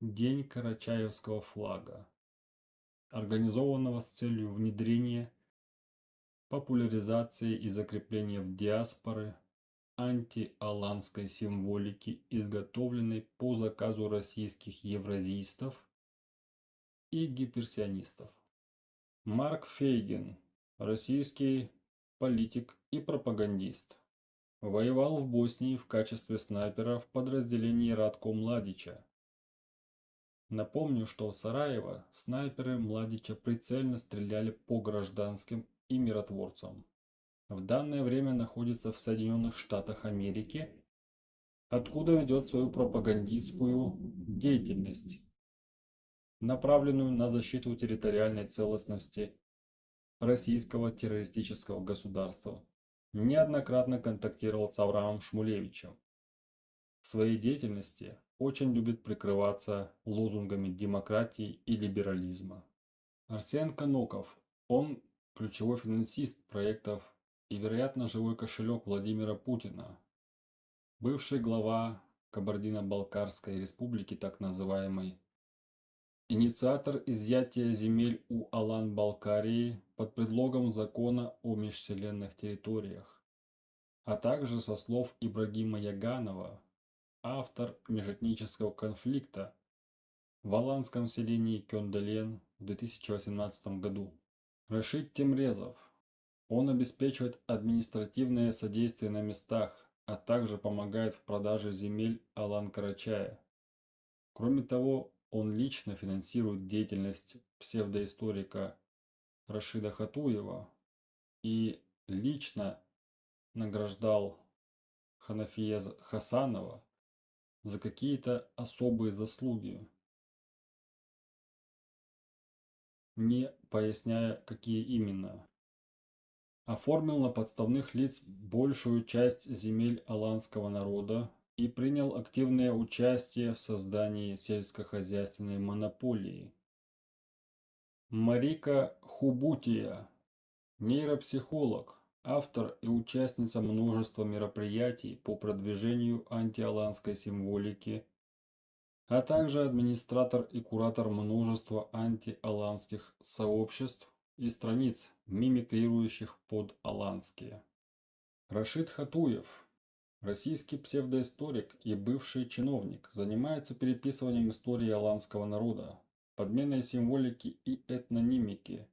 День Карачаевского флага, организованного с целью внедрения, популяризации и закрепления в диаспоры антиаланской символики, изготовленной по заказу российских евразистов и гиперсионистов. Марк Фейгин, российский политик и пропагандист, воевал в Боснии в качестве снайпера в подразделении Радко Младича. Напомню, что в Сараево снайперы Младича прицельно стреляли по гражданским и миротворцам. В данное время находится в Соединенных Штатах Америки, откуда ведет свою пропагандистскую деятельность, направленную на защиту территориальной целостности российского террористического государства. Неоднократно контактировал с Авраамом Шмулевичем. В своей деятельности очень любит прикрываться лозунгами демократии и либерализма. Арсен Каноков, он ключевой финансист проектов и, вероятно, живой кошелек Владимира Путина, бывший глава Кабардино-Балкарской республики, так называемой, инициатор изъятия земель у Алан-Балкарии под предлогом закона о межселенных территориях, а также, со слов Ибрагима Яганова, автор межэтнического конфликта в аланском селении Кёнделен в 2018 году. Рашид Темрезов. Он обеспечивает административное содействие на местах, а также помогает в продаже земель Алан-Карачая. Кроме того, он лично финансирует деятельность псевдоисторика Рашида Хатуева и лично награждал Ханафия Хасанова за какие-то особые заслуги, не поясняя, какие именно. Оформил на подставных лиц большую часть земель аланского народа и принял активное участие в создании сельскохозяйственной монополии. Марика Хубутия, нейропсихолог, автор и участница множества мероприятий по продвижению антиаланской символики, а также администратор и куратор множества антиаланских сообществ и страниц, мимикрирующих под аланские. Рашид Хатуев, российский псевдоисторик и бывший чиновник, занимается переписыванием истории аланского народа, подменой символики и этнонимики,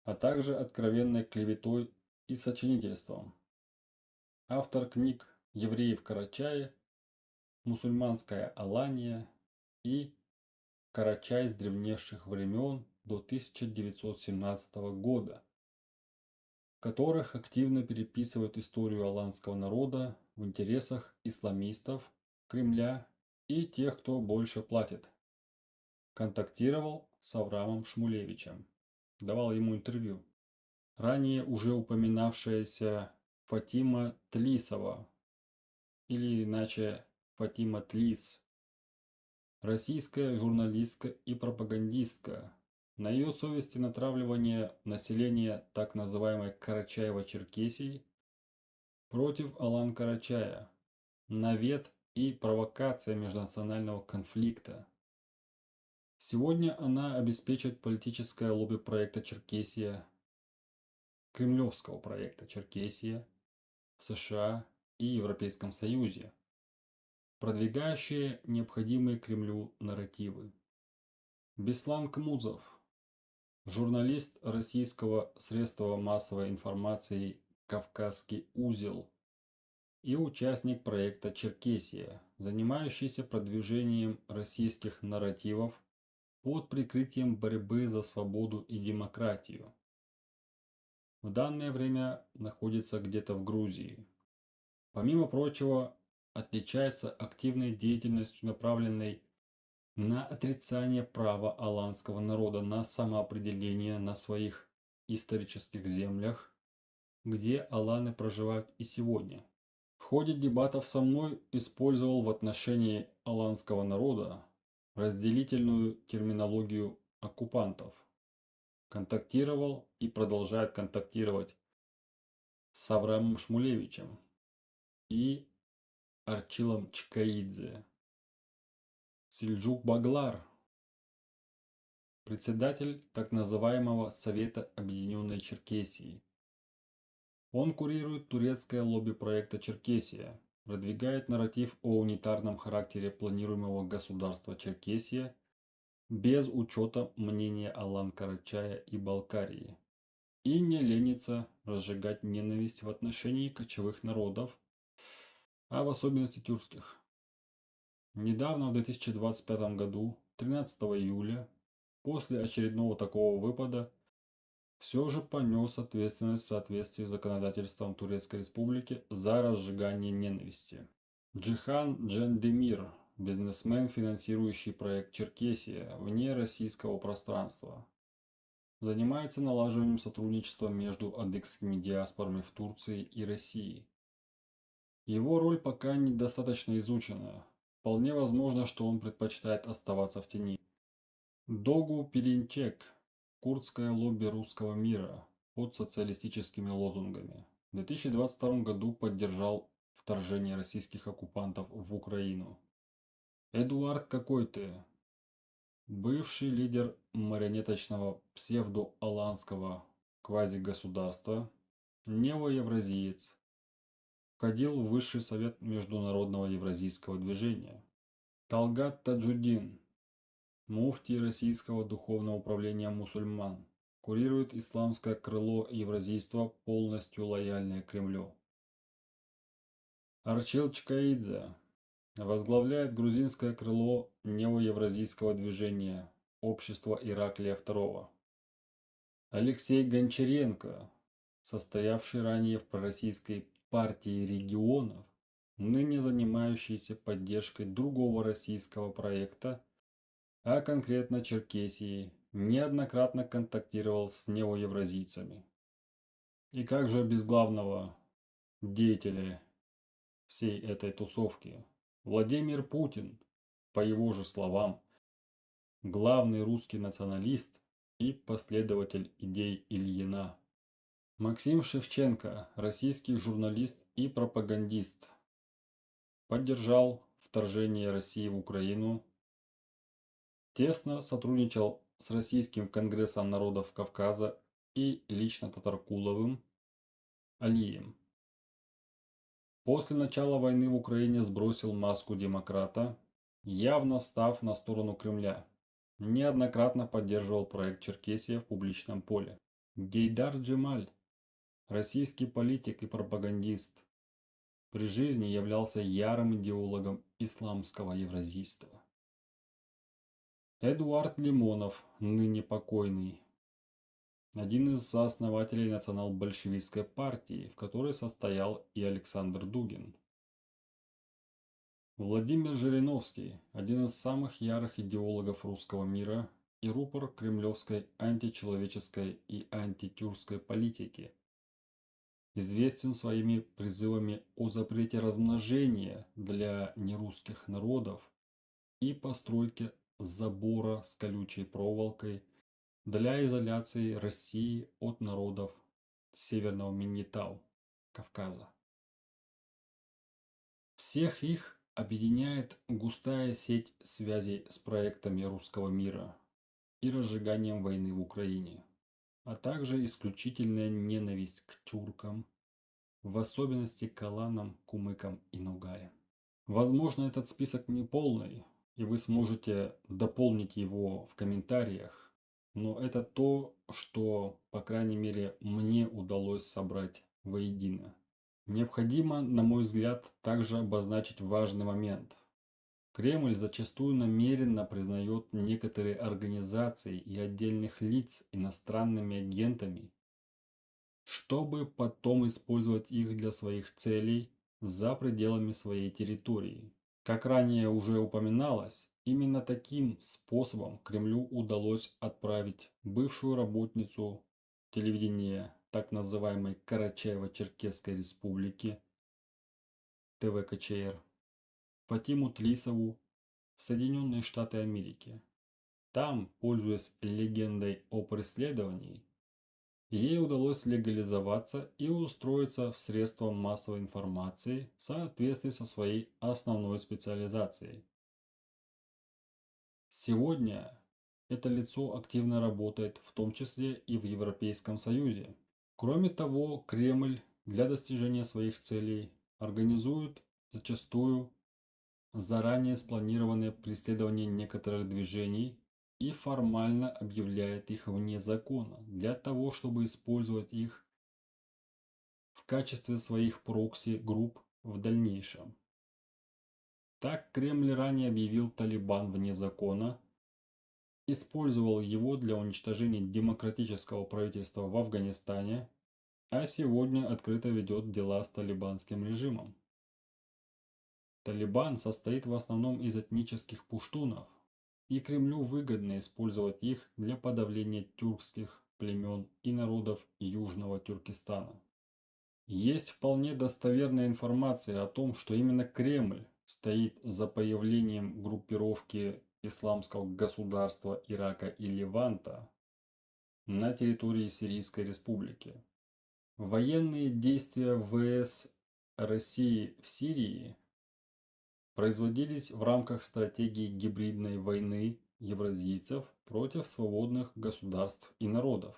а также откровенной клеветой и сочинительством. Автор книг «Евреи в Карачае», «Мусульманская Алания» и «Карачай с древнейших времен до 1917 года». которых активно переписывают историю аланского народа в интересах исламистов, Кремля и тех, кто больше платит. Контактировал с Авраамом Шмулевичем, давал ему интервью. Ранее уже упоминавшаяся Фатима Тлисова, или иначе Фатима Тлис, российская журналистка и пропагандистка. На ее совести натравливание населения так называемой Карачаево-Черкесии против Алан-Карачая, навет и провокация межнационального конфликта. Сегодня она обеспечивает политическое лобби проекта Черкесия, кремлевского проекта Черкесия в США и Европейском Союзе, продвигающие необходимые Кремлю нарративы. Беслан Кмузов, журналист российского средства массовой информации «Кавказский узел» и участник проекта «Черкесия», занимающийся продвижением российских нарративов под прикрытием борьбы за свободу и демократию. В данное время находится где-то в Грузии. Помимо прочего, отличается активной деятельностью, направленной на отрицание права аланского народа на самоопределение на своих исторических землях, где аланы проживают и сегодня. В ходе дебатов со мной использовал в отношении аланского народа разделительную терминологию оккупантов. Контактировал и продолжает контактировать с Авраамом Шмулевичем и Арчилом Чкаидзе. Сельджук Баглар, председатель так называемого Совета Объединенной Черкесии. Он курирует турецкое лобби проекта Черкесия, продвигает нарратив о унитарном характере планируемого государства Черкесия без учета мнения Алан-Карачая и Балкарии, и не ленится разжигать ненависть в отношении кочевых народов, а в особенности тюркских. Недавно, в 2025 году, 13 июля, после очередного такого выпада, все же понес ответственность в соответствии с законодательством Турецкой Республики за разжигание ненависти. Джихан Джендемир, бизнесмен, финансирующий проект Черкесия вне российского пространства, занимается налаживанием сотрудничества между адыгскими диаспорами в Турции и России. Его роль пока недостаточно изучена. Вполне возможно, что он предпочитает оставаться в тени. Догу Пелинчек, курдское лобби русского мира под социалистическими лозунгами, в 2022 году поддержал вторжение российских оккупантов в Украину. Эдуард Какой-то, бывший лидер марионеточного псевдо-аланского квазигосударства, неоевразиец, входил в Высший совет Международного евразийского движения. Талгат Таджудин, муфтий Российского духовного управления мусульман, курирует исламское крыло евразийства, полностью лояльное Кремлю. Арчил Чкаидзе возглавляет грузинское крыло неоевразийского движения Общество Ираклия II. Алексей Гончаренко, состоявший ранее в пророссийской партии регионов, ныне занимающийся поддержкой другого российского проекта, а конкретно Черкесии, неоднократно контактировал с неоевразийцами. И как же без главного деятеля всей этой тусовки? Владимир Путин, по его же словам, главный русский националист и последователь идей Ильина. Максим Шевченко, российский журналист и пропагандист, поддержал вторжение России в Украину, тесно сотрудничал с Российским конгрессом народов Кавказа и лично Татаркуловым Алием. После начала войны в Украине сбросил маску демократа, явно встав на сторону Кремля. Неоднократно поддерживал проект Черкесия в публичном поле. Гейдар Джемаль, российский политик и пропагандист, при жизни являлся ярым идеологом исламского евразийства. Эдуард Лимонов, ныне покойный, один из сооснователей национал-большевистской партии, в которой состоял и Александр Дугин. Владимир Жириновский, один из самых ярых идеологов русского мира и рупор кремлевской античеловеческой и антитюркской политики, известен своими призывами о запрете размножения для нерусских народов и постройке забора с колючей проволокой для изоляции России от народов Северного Миннитау, Кавказа. Всех их объединяет густая сеть связей с проектами русского мира и разжиганием войны в Украине, а также исключительная ненависть к тюркам, в особенности к аланам, кумыкам и нугаям. Возможно, этот список не полный, и вы сможете дополнить его в комментариях, но это то, что, по крайней мере, мне удалось собрать воедино. Необходимо, на мой взгляд, также обозначить важный момент. Кремль зачастую намеренно признает некоторые организации и отдельных лиц иностранными агентами, чтобы потом использовать их для своих целей за пределами своей территории. Как ранее уже упоминалось, именно таким способом Кремлю удалось отправить бывшую работницу телевидения так называемой Карачаево-Черкесской республики ТВ-КЧР Фатиму Тлисову в Соединенные Штаты Америки. Там, пользуясь легендой о преследовании, ей удалось легализоваться и устроиться в средства массовой информации в соответствии со своей основной специализацией. Сегодня это лицо активно работает в том числе и в Европейском Союзе. Кроме того, Кремль для достижения своих целей организует зачастую заранее спланированное преследование некоторых движений и формально объявляет их вне закона для того, чтобы использовать их в качестве своих прокси-групп в дальнейшем. Так Кремль ранее объявил Талибан вне закона, использовал его для уничтожения демократического правительства в Афганистане, а сегодня открыто ведет дела с талибанским режимом. Талибан состоит в основном из этнических пуштунов, и Кремлю выгодно использовать их для подавления тюркских племен и народов Южного Тюркестана. Есть вполне достоверная информация о том, что именно Кремль стоит за появлением группировки Исламского государства Ирака и Леванта на территории Сирийской Республики. Военные действия ВС России в Сирии производились в рамках стратегии гибридной войны евразийцев против свободных государств и народов,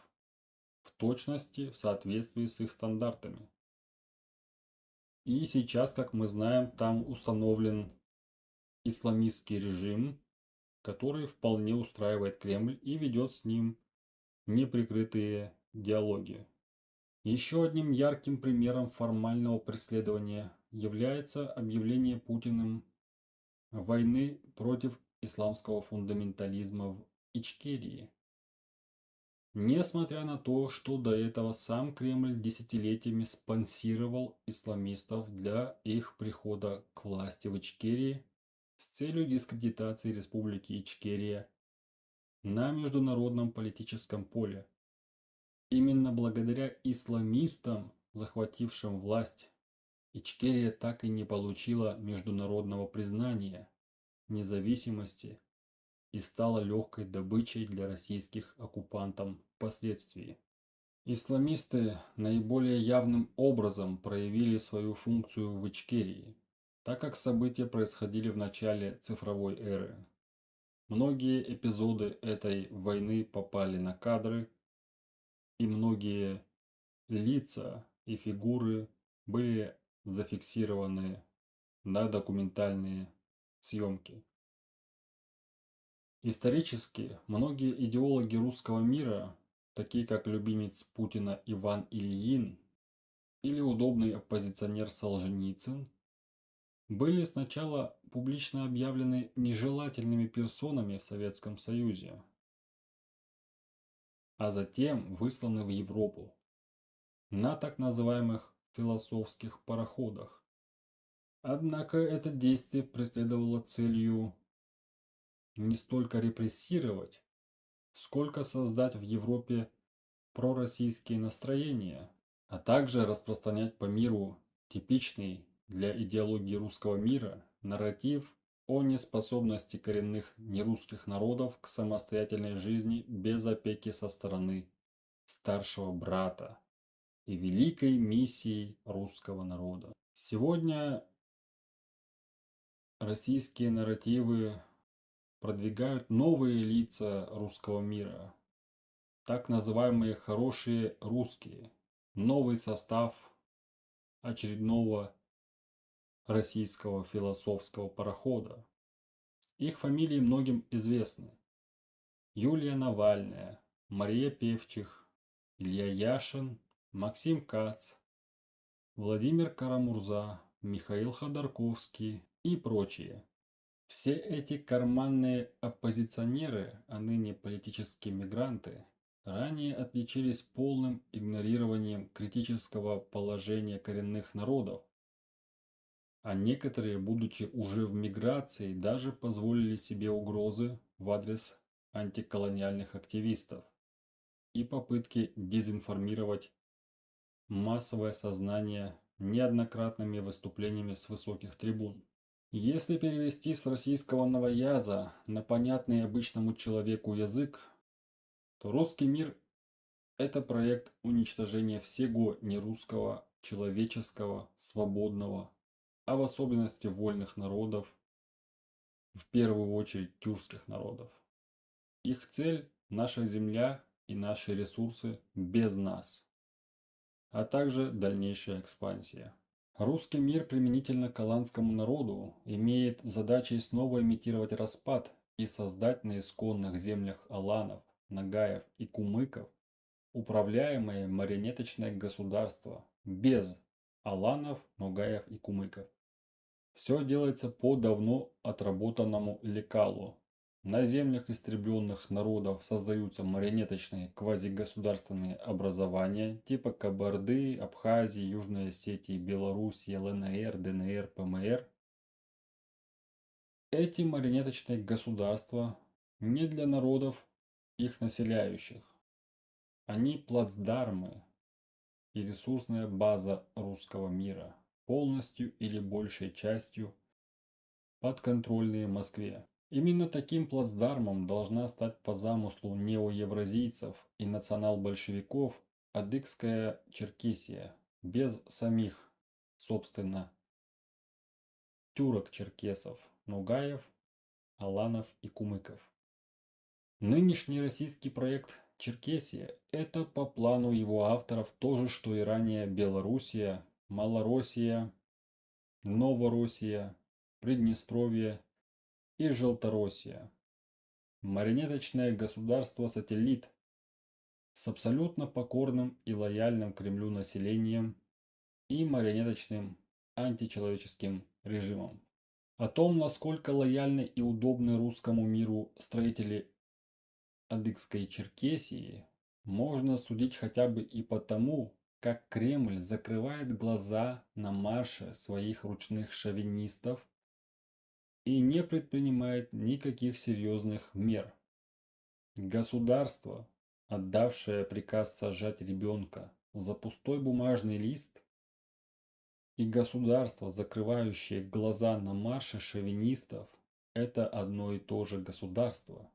в точности в соответствии с их стандартами. И сейчас, как мы знаем, там установлен исламистский режим, который вполне устраивает Кремль и ведет с ним неприкрытые диалоги. Еще одним ярким примером формального преследования является объявление Путиным войны против исламского фундаментализма в Ичкерии. Несмотря на то, что до этого сам Кремль десятилетиями спонсировал исламистов для их прихода к власти в Ичкерии с целью дискредитации Республики Ичкерия на международном политическом поле. Именно благодаря исламистам, захватившим власть, Ичкерия так и не получила международного признания, независимости и стала легкой добычей для российских оккупантов впоследствии. Исламисты наиболее явным образом проявили свою функцию в Ичкерии, так как события происходили в начале цифровой эры. Многие эпизоды этой войны попали на кадры, и многие лица и фигуры были зафиксированы на документальные съемки. Исторически многие идеологи русского мира, такие как любимец Путина Иван Ильин или удобный оппозиционер Солженицын, были сначала публично объявлены нежелательными персонами в Советском Союзе. а затем высланы в Европу на так называемых философских пароходах. Однако это действие преследовало целью не столько репрессировать, сколько создать в Европе пророссийские настроения, а также распространять по миру типичный для идеологии русского мира нарратив о неспособности коренных нерусских народов к самостоятельной жизни без опеки со стороны старшего брата и великой миссией русского народа. Сегодня российские нарративы продвигают новые лица русского мира, так называемые хорошие русские, новый состав очередного российского философского парохода. Их фамилии многим известны. Юлия Навальная, Мария Певчих, Илья Яшин, Максим Кац, Владимир Карамурза, Михаил Ходорковский и прочие. Все эти карманные оппозиционеры, а ныне политические мигранты, ранее отличились полным игнорированием критического положения коренных народов, а некоторые, будучи уже в миграции, даже позволили себе угрозы в адрес антиколониальных активистов и попытки дезинформировать массовое сознание неоднократными выступлениями с высоких трибун. Если перевести с российского новояза на понятный обычному человеку язык, то русский мир – это проект уничтожения всего нерусского, человеческого, свободного, а в особенности вольных народов, в первую очередь тюркских народов. Их цель – наша земля и наши ресурсы без нас, а также дальнейшая экспансия. Русский мир применительно к аланскому народу имеет задачей снова имитировать распад и создать на исконных землях аланов, нагаев и кумыков управляемое марионеточное государство без аланов, ногаев и кумыков. Все делается по давно отработанному лекалу. На землях истребленных народов создаются марионеточные квазигосударственные образования типа Кабарды, Абхазии, Южной Осетии, Белоруссии, ЛНР, ДНР, ПМР. Эти марионеточные государства не для народов, их населяющих. Они плацдармы и ресурсная база русского мира, полностью или большей частью подконтрольные Москве. Именно таким плацдармом должна стать по замыслу неоевразийцев и национал-большевиков адыгская Черкесия, без самих, собственно, тюрок-черкесов, нугаев, аланов и кумыков. Нынешний российский проект Черкесия – это по плану его авторов то же, что и ранее Белоруссия, Малороссия, Новороссия, Приднестровье и Желтороссия. Марионеточное государство-сателлит с абсолютно покорным и лояльным Кремлю населением и марионеточным античеловеческим режимом. О том, насколько лояльны и удобны русскому миру строители адыгской Черкесии, можно судить хотя бы и потому, как Кремль закрывает глаза на марше своих ручных шовинистов и не предпринимает никаких серьезных мер. Государство, отдавшее приказ сажать ребенка за пустой бумажный лист, и государство, закрывающее глаза на марше шовинистов, это одно и то же государство.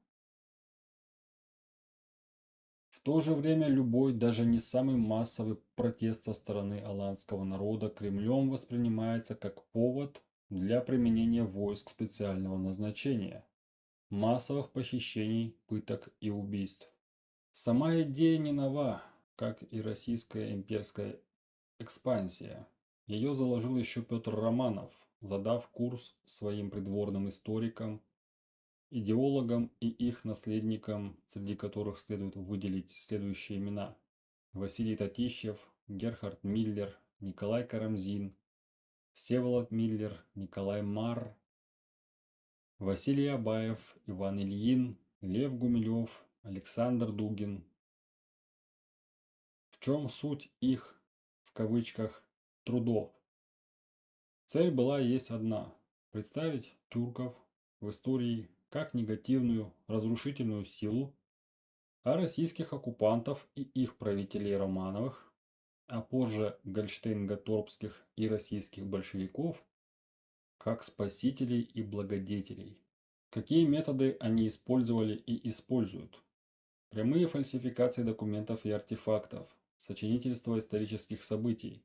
В то же время любой, даже не самый массовый протест со стороны аланского народа Кремлем воспринимается как повод для применения войск специального назначения, массовых похищений, пыток и убийств. Сама идея не нова, как и российская имперская экспансия. Ее заложил еще Петр Романов, задав курс своим придворным историкам, идеологам и их наследникам, среди которых следует выделить следующие имена: Василий Татищев, Герхард Миллер, Николай Карамзин, Всеволод Миллер, Николай Марр, Василий Абаев, Иван Ильин, Лев Гумилев, Александр Дугин, В чем суть их, в кавычках, трудов? Цель была и есть одна – представить тюрков в истории как негативную, разрушительную силу, а российских оккупантов и их правителей Романовых, а позже гольштейн-готорпских и российских большевиков, как спасителей и благодетелей. Какие методы они использовали и используют? Прямые фальсификации документов и артефактов, сочинительство исторических событий,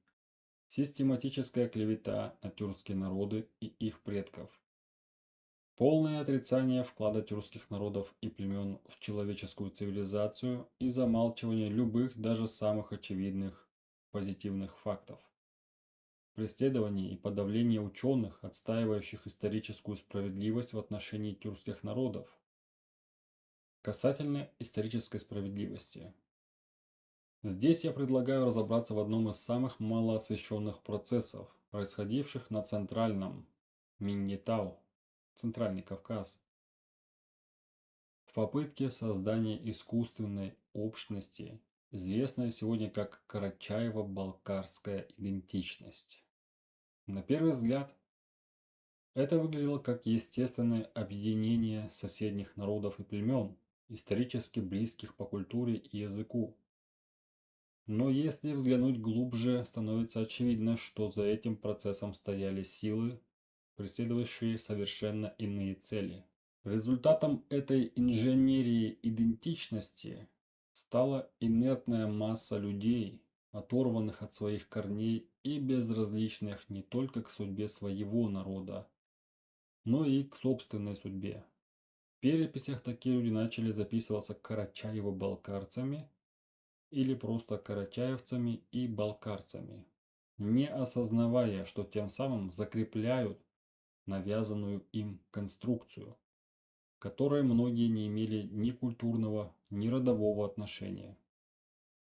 систематическая клевета на тюркские народы и их предков, полное отрицание вклада тюркских народов и племен в человеческую цивилизацию и замалчивание любых, даже самых очевидных позитивных фактов, преследование и подавление ученых, отстаивающих историческую справедливость в отношении тюркских народов. Касательно исторической справедливости. Здесь я предлагаю разобраться в одном из самых малоосвещенных процессов, происходивших на центральном Миннитау, Центральный Кавказ, в попытке создания искусственной общности, известной сегодня как Карачаево-Балкарская идентичность. На первый взгляд, это выглядело как естественное объединение соседних народов и племен, исторически близких по культуре и языку. Но если взглянуть глубже, становится очевидно, что за этим процессом стояли силы, преследующие совершенно иные цели. Результатом этой инженерии идентичности стала инертная масса людей, оторванных от своих корней и безразличных не только к судьбе своего народа, но и к собственной судьбе. В переписях такие люди начали записываться карачаево-балкарцами или просто карачаевцами и балкарцами, не осознавая, что тем самым закрепляют навязанную им конструкцию, к которой многие не имели ни культурного, ни родового отношения.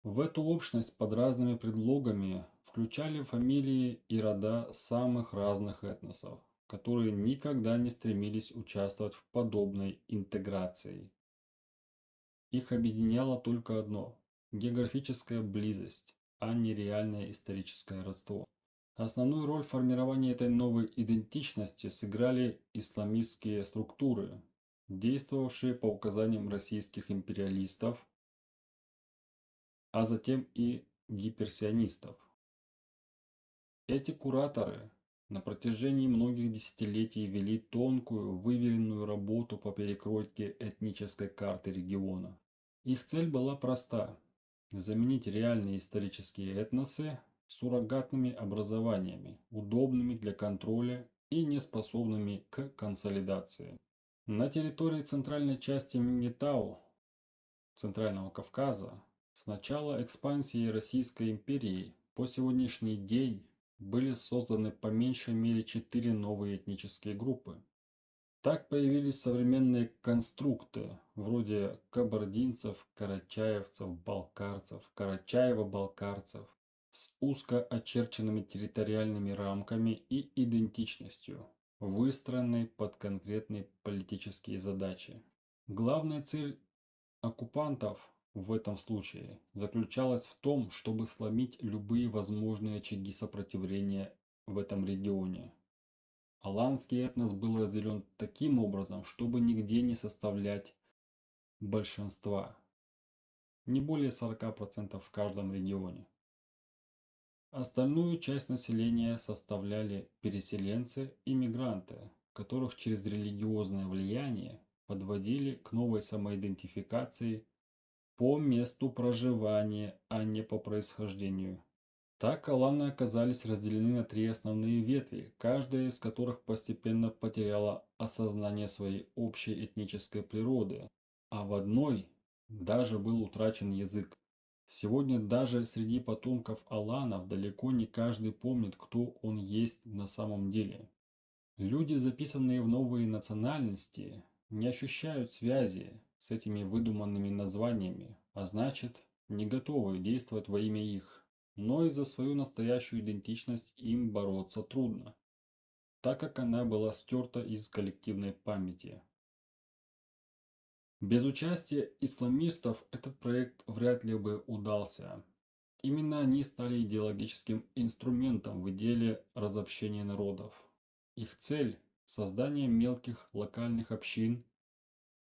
В эту общность под разными предлогами включали фамилии и рода самых разных этносов, которые никогда не стремились участвовать в подобной интеграции. Их объединяло только одно – географическая близость, а не реальное историческое родство. Основную роль в формировании этой новой идентичности сыграли исламистские структуры, действовавшие по указаниям российских империалистов, а затем и гиперсионистов. Эти кураторы на протяжении многих десятилетий вели тонкую, выверенную работу по перекройке этнической карты региона. Их цель была проста – заменить реальные исторические этносы суррогатными образованиями, удобными для контроля и неспособными к консолидации. На территории центральной части Мингитау, Центрального Кавказа, с начала экспансии Российской империи по сегодняшний день были созданы по меньшей мере 4 новые этнические группы. Так появились современные конструкты, вроде кабардинцев, карачаевцев, балкарцев, карачаево-балкарцев, с узко очерченными территориальными рамками и идентичностью, выстроенной под конкретные политические задачи. Главная цель оккупантов в этом случае заключалась в том, чтобы сломить любые возможные очаги сопротивления в этом регионе. Аланский этнос был разделен таким образом, чтобы нигде не составлять большинства, не более 40% в каждом регионе. Остальную часть населения составляли переселенцы и мигранты, которых через религиозное влияние подводили к новой самоидентификации по месту проживания, а не по происхождению. Так аланы оказались разделены на 3 основные ветви, каждая из которых постепенно потеряла осознание своей общей этнической природы, а в одной даже был утрачен язык. Сегодня даже среди потомков аланов далеко не каждый помнит, кто он есть на самом деле. Люди, записанные в новые национальности, не ощущают связи с этими выдуманными названиями, а значит, не готовы действовать во имя их. Но и за свою настоящую идентичность им бороться трудно, так как она была стерта из коллективной памяти. Без участия исламистов этот проект вряд ли бы удался. Именно они стали идеологическим инструментом в деле разобщения народов. Их цель – создание мелких локальных общин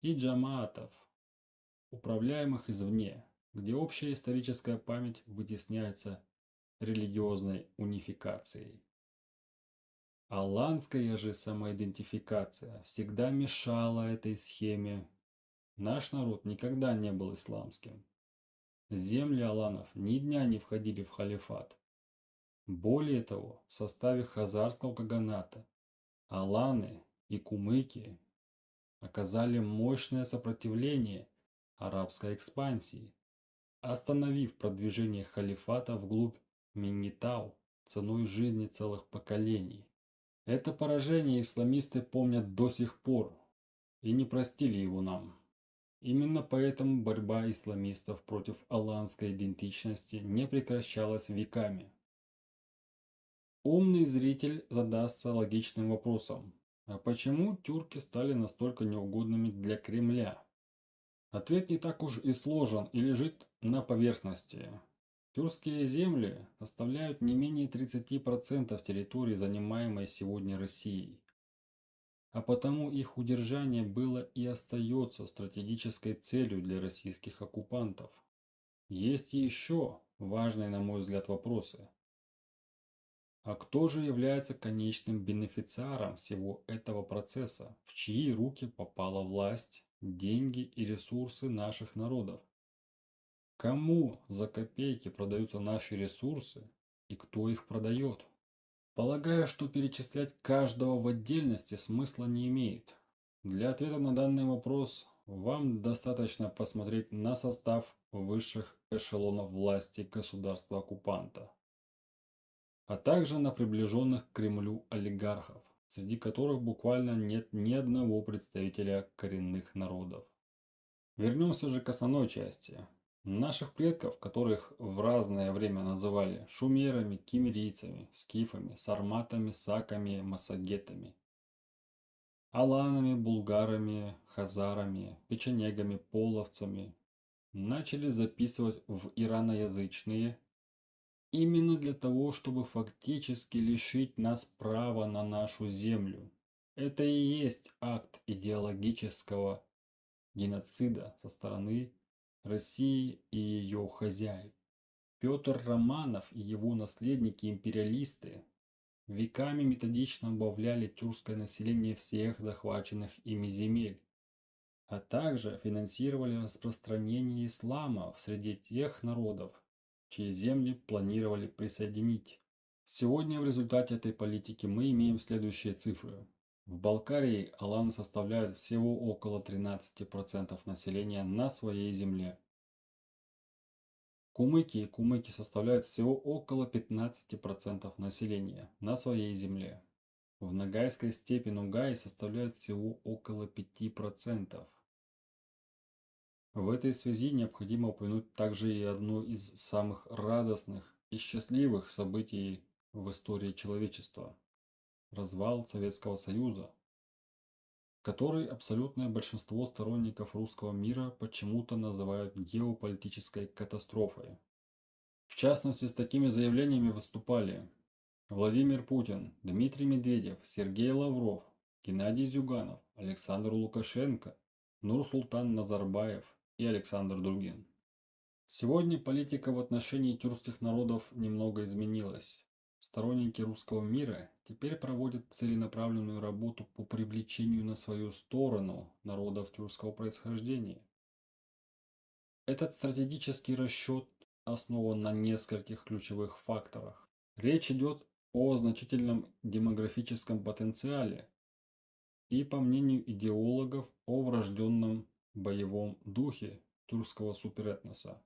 и джамаатов, управляемых извне, где общая историческая память вытесняется религиозной унификацией. Аланская же самоидентификация всегда мешала этой схеме. Наш народ никогда не был исламским. Земли аланов ни дня не входили в халифат. Более того, в составе хазарского каганата аланы и кумыки оказали мощное сопротивление арабской экспансии, остановив продвижение халифата вглубь Мингитау ценой жизни целых поколений. Это поражение исламисты помнят до сих пор и не простили его нам. Именно поэтому борьба исламистов против аланской идентичности не прекращалась веками. Умный зритель задастся логичным вопросом: а почему тюрки стали настолько неугодными для Кремля? Ответ не так уж и сложен и лежит на поверхности. Тюркские земли составляют не менее 30% территории, занимаемой сегодня Россией. А потому их удержание было и остается стратегической целью для российских оккупантов. Есть еще важные, на мой взгляд, вопросы. А кто же является конечным бенефициаром всего этого процесса? В чьи руки попала власть, деньги и ресурсы наших народов? Кому за копейки продаются наши ресурсы и кто их продает? Полагаю, что перечислять каждого в отдельности смысла не имеет. Для ответа на данный вопрос вам достаточно посмотреть на состав высших эшелонов власти государства-оккупанта, а также на приближенных к Кремлю олигархов, среди которых буквально нет ни одного представителя коренных народов. Вернемся же к основной части. Наших предков, которых в разное время называли шумерами, киммерийцами, скифами, сарматами, саками, массагетами, аланами, булгарами, хазарами, печенегами, половцами, начали записывать в ираноязычные именно для того, чтобы фактически лишить нас права на нашу землю. Это и есть акт идеологического геноцида со стороны России и ее хозяев. Петр Романов и его наследники-империалисты веками методично убавляли тюркское население всех захваченных ими земель, а также финансировали распространение ислама в среде тех народов, чьи земли планировали присоединить. Сегодня в результате этой политики мы имеем следующие цифры. В Балкарии аланы составляют всего около 13% населения на своей земле. Кумыки и кумыки составляют всего около 15% населения на своей земле. В Ногайской степи Нугаи составляют всего около 5%. В этой связи необходимо упомянуть также и одно из самых радостных и счастливых событий в истории человечества – развал Советского Союза, который абсолютное большинство сторонников русского мира почему-то называют геополитической катастрофой. В частности, с такими заявлениями выступали Владимир Путин, Дмитрий Медведев, Сергей Лавров, Геннадий Зюганов, Александр Лукашенко, Нурсултан Назарбаев и Александр Дугин. Сегодня политика в отношении тюркских народов немного изменилась. Сторонники русского мира теперь проводят целенаправленную работу по привлечению на свою сторону народов тюркского происхождения. Этот стратегический расчет основан на нескольких ключевых факторах. Речь идет о значительном демографическом потенциале и, по мнению идеологов, о врожденном боевом духе тюркского суперэтноса.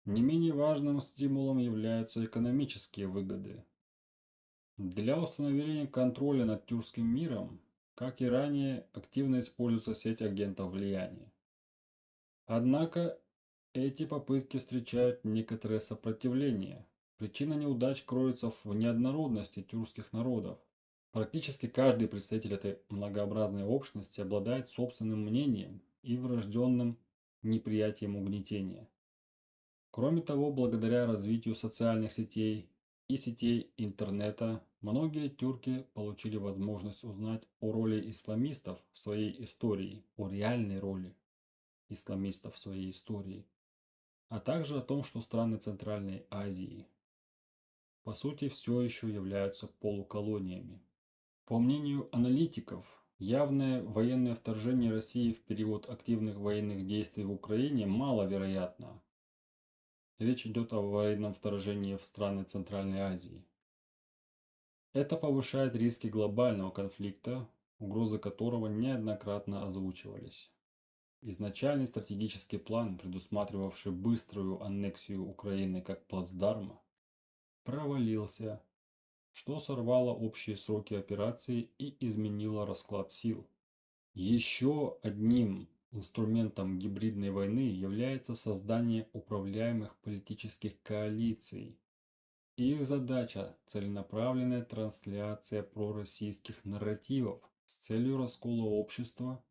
Не менее важным стимулом являются экономические выгоды. Для установления контроля над тюркским миром, как и ранее, активно используется сеть агентов влияния. Однако эти попытки встречают некоторое сопротивление. Причина неудач кроется в неоднородности тюркских народов. Практически каждый представитель этой многообразной общности обладает собственным мнением и врожденным неприятием угнетения. Кроме того, благодаря развитию социальных сетей и сетей интернета, многие тюрки получили возможность узнать о роли исламистов в своей истории, о реальной роли исламистов в своей истории, а также о том, что страны Центральной Азии, по сути, все еще являются полуколониями. По мнению аналитиков, явное военное вторжение России в период активных военных действий в Украине маловероятно. Речь идет о военном вторжении в страны Центральной Азии. Это повышает риски глобального конфликта, угрозы которого неоднократно озвучивались. Изначальный стратегический план, предусматривавший быструю аннексию Украины как плацдарма, провалился, что сорвало общие сроки операции и изменило расклад сил. Еще одним инструментом гибридной войны является создание управляемых политических коалиций. Их задача – целенаправленная трансляция пророссийских нарративов с целью раскола общества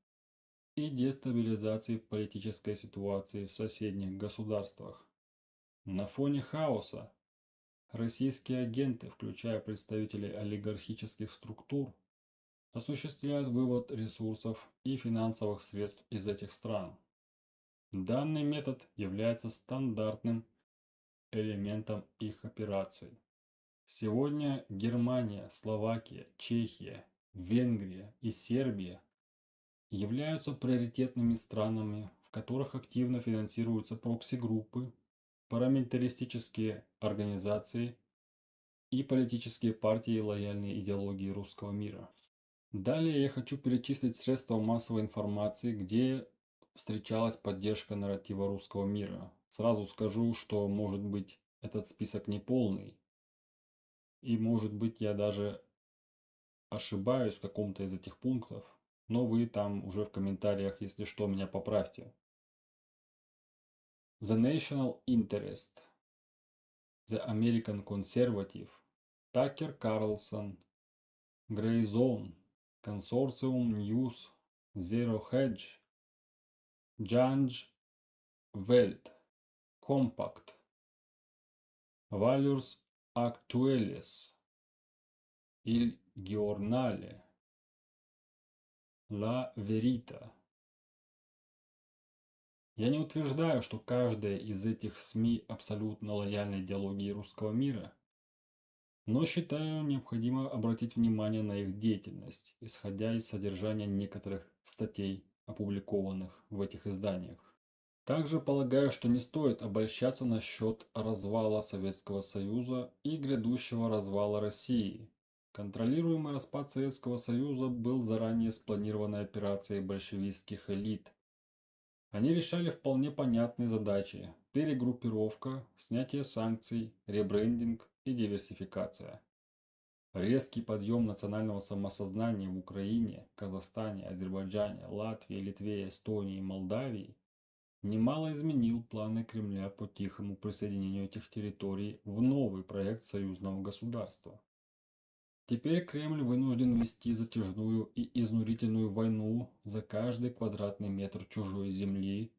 и дестабилизации политической ситуации в соседних государствах. На фоне хаоса российские агенты, включая представителей олигархических структур, осуществляют вывод ресурсов и финансовых средств из этих стран. Данный метод является стандартным элементом их операций. Сегодня Германия, Словакия, Чехия, Венгрия и Сербия являются приоритетными странами, в которых активно финансируются прокси-группы, парамилитаристические организации и политические партии, лояльные идеологии русского мира. Далее я хочу перечислить средства массовой информации, где встречалась поддержка нарратива русского мира. Сразу скажу, что может быть этот список неполный, и может быть я даже ошибаюсь в каком-то из этих пунктов, но вы там уже в комментариях, если что, меня поправьте. The National Interest, The American Conservative, Такер Карлсон, Grey Zone, Consortium News, Zero Hedge, Judge Welt, Compact, Valeurs Actuelles, Il Giornale, La Verita. Я не утверждаю, что каждая из этих СМИ абсолютно лояльна идеологии русского мира, но считаю необходимо обратить внимание на их деятельность, исходя из содержания некоторых статей, опубликованных в этих изданиях. Также полагаю, что не стоит обольщаться насчет развала Советского Союза и грядущего развала России. Контролируемый распад Советского Союза был заранее спланированной операцией большевистских элит. Они решали вполне понятные задачи – перегруппировка, снятие санкций, ребрендинг и диверсификация. Резкий подъем национального самосознания в Украине, Казахстане, Азербайджане, Латвии, Литве, Эстонии и Молдавии немало изменил планы Кремля по тихому присоединению этих территорий в новый проект союзного государства. Теперь Кремль вынужден вести затяжную и изнурительную войну за каждый квадратный метр чужой земли,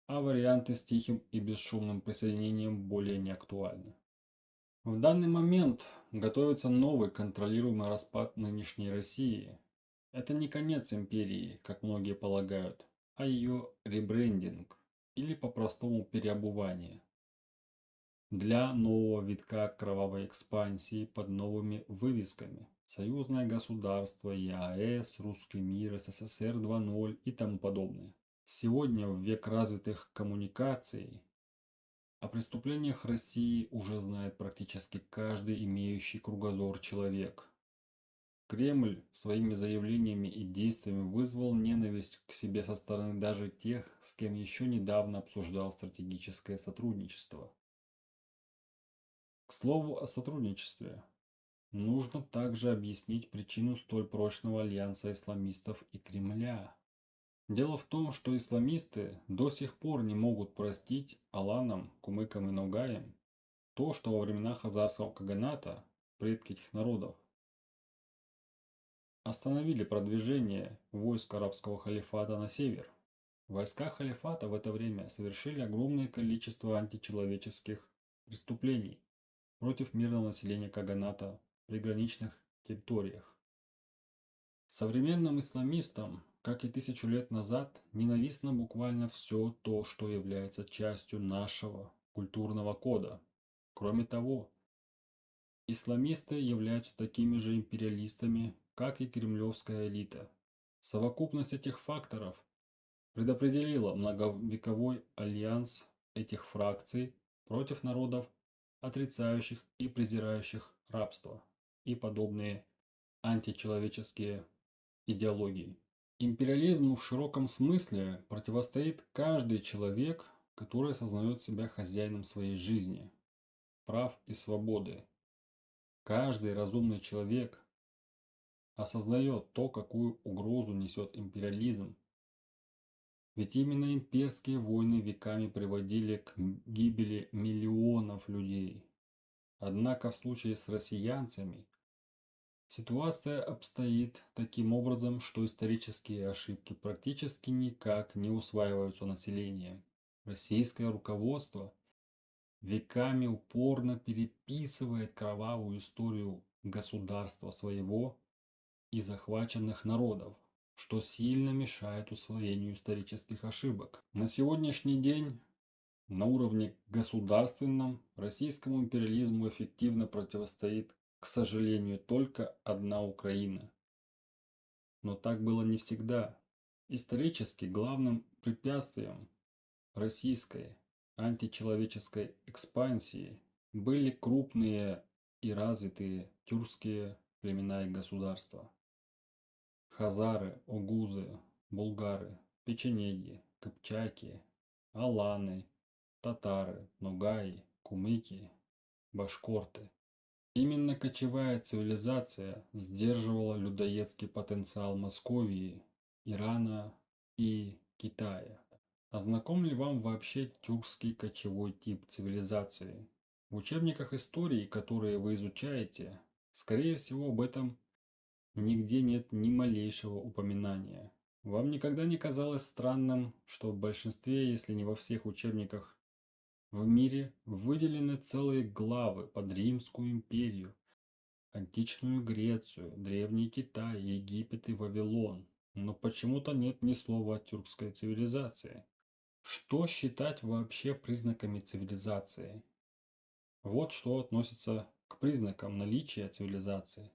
а варианты с тихим и бесшумным присоединением более не актуальны. В данный момент готовится новый контролируемый распад нынешней России. Это не конец империи, как многие полагают, а ее ребрендинг или по-простому переобувание для нового витка кровавой экспансии под новыми вывесками. Союзное государство, ЕАЭС, Русский мир, СССР 2.0 и тому подобное. Сегодня, в век развитых коммуникаций, о преступлениях России уже знает практически каждый имеющий кругозор человек. Кремль своими заявлениями и действиями вызвал ненависть к себе со стороны даже тех, с кем еще недавно обсуждал стратегическое сотрудничество. К слову о сотрудничестве. Нужно также объяснить причину столь прочного альянса исламистов и Кремля. Дело в том, что исламисты до сих пор не могут простить аланам, кумыкам и ногаям то, что во времена хазарского каганата предки этих народов остановили продвижение войск арабского халифата на север. Войска халифата в это время совершили огромное количество античеловеческих преступлений против мирного населения Каганата в приграничных территориях. Современным исламистам, как и тысячу лет назад, ненавистно буквально все то, что является частью нашего культурного кода. Кроме того, исламисты являются такими же империалистами, как и кремлевская элита. Совокупность этих факторов предопределила многовековой альянс этих фракций против народов, отрицающих и презирающих рабство и подобные античеловеческие идеологии. Империализму в широком смысле противостоит каждый человек, который осознает себя хозяином своей жизни, прав и свободы. Каждый разумный человек осознает то, какую угрозу несет империализм. Ведь именно имперские войны веками приводили к гибели миллионов людей. Однако в случае с россиянцами ситуация обстоит таким образом, что исторические ошибки практически никак не усваиваются населением. Российское руководство веками упорно переписывает кровавую историю государства своего и захваченных народов, что сильно мешает усвоению исторических ошибок. На сегодняшний день на уровне государственном российскому империализму эффективно противостоит, к сожалению, только одна Украина. Но так было не всегда. Исторически главным препятствием российской античеловеческой экспансии были крупные и развитые тюркские племена и государства. Хазары, огузы, булгары, печенеги, кыпчаки, аланы, татары, ногаи, кумыки, башкорты. Именно кочевая цивилизация сдерживала людоедский потенциал Московии, Ирана и Китая. А знаком ли вам вообще тюркский кочевой тип цивилизации? В учебниках истории, которые вы изучаете, скорее всего об этом нигде нет ни малейшего упоминания. Вам никогда не казалось странным, что в большинстве, если не во всех учебниках в мире выделены целые главы под Римскую империю, античную Грецию, Древний Китай, Египет и Вавилон, но почему-то нет ни слова о тюркской цивилизации? Что считать вообще признаками цивилизации? Вот что относится к признакам наличия цивилизации.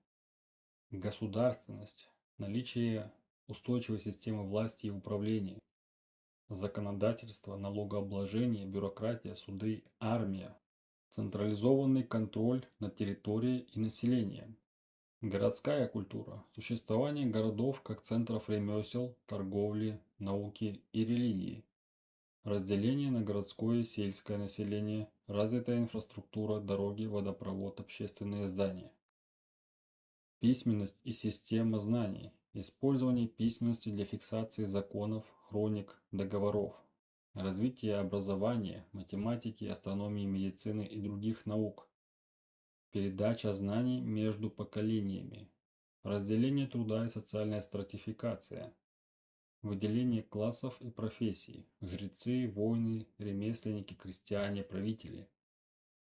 Государственность, наличие устойчивой системы власти и управления, законодательство, налогообложение, бюрократия, суды, армия, централизованный контроль над территорией и населением, городская культура, существование городов как центров ремесел, торговли, науки и религии, разделение на городское и сельское население, развитая инфраструктура, дороги, водопровод, общественные здания. Письменность и система знаний. Использование письменности для фиксации законов, хроник, договоров. Развитие образования, математики, астрономии, медицины и других наук. Передача знаний между поколениями. Разделение труда и социальная стратификация. Выделение классов и профессий. Жрецы, воины, ремесленники, крестьяне, правители.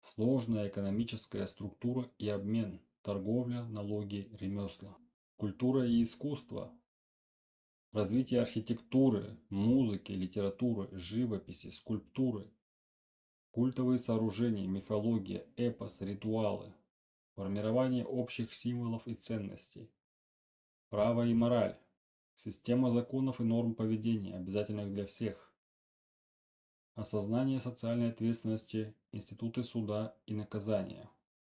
Сложная экономическая структура и обмен. Торговля, налоги, ремесла. Культура и искусство. Развитие архитектуры, музыки, литературы, живописи, скульптуры. Культовые сооружения, мифология, эпос, ритуалы. Формирование общих символов и ценностей. Право и мораль. Система законов и норм поведения, обязательных для всех. Осознание социальной ответственности, институты суда и наказания.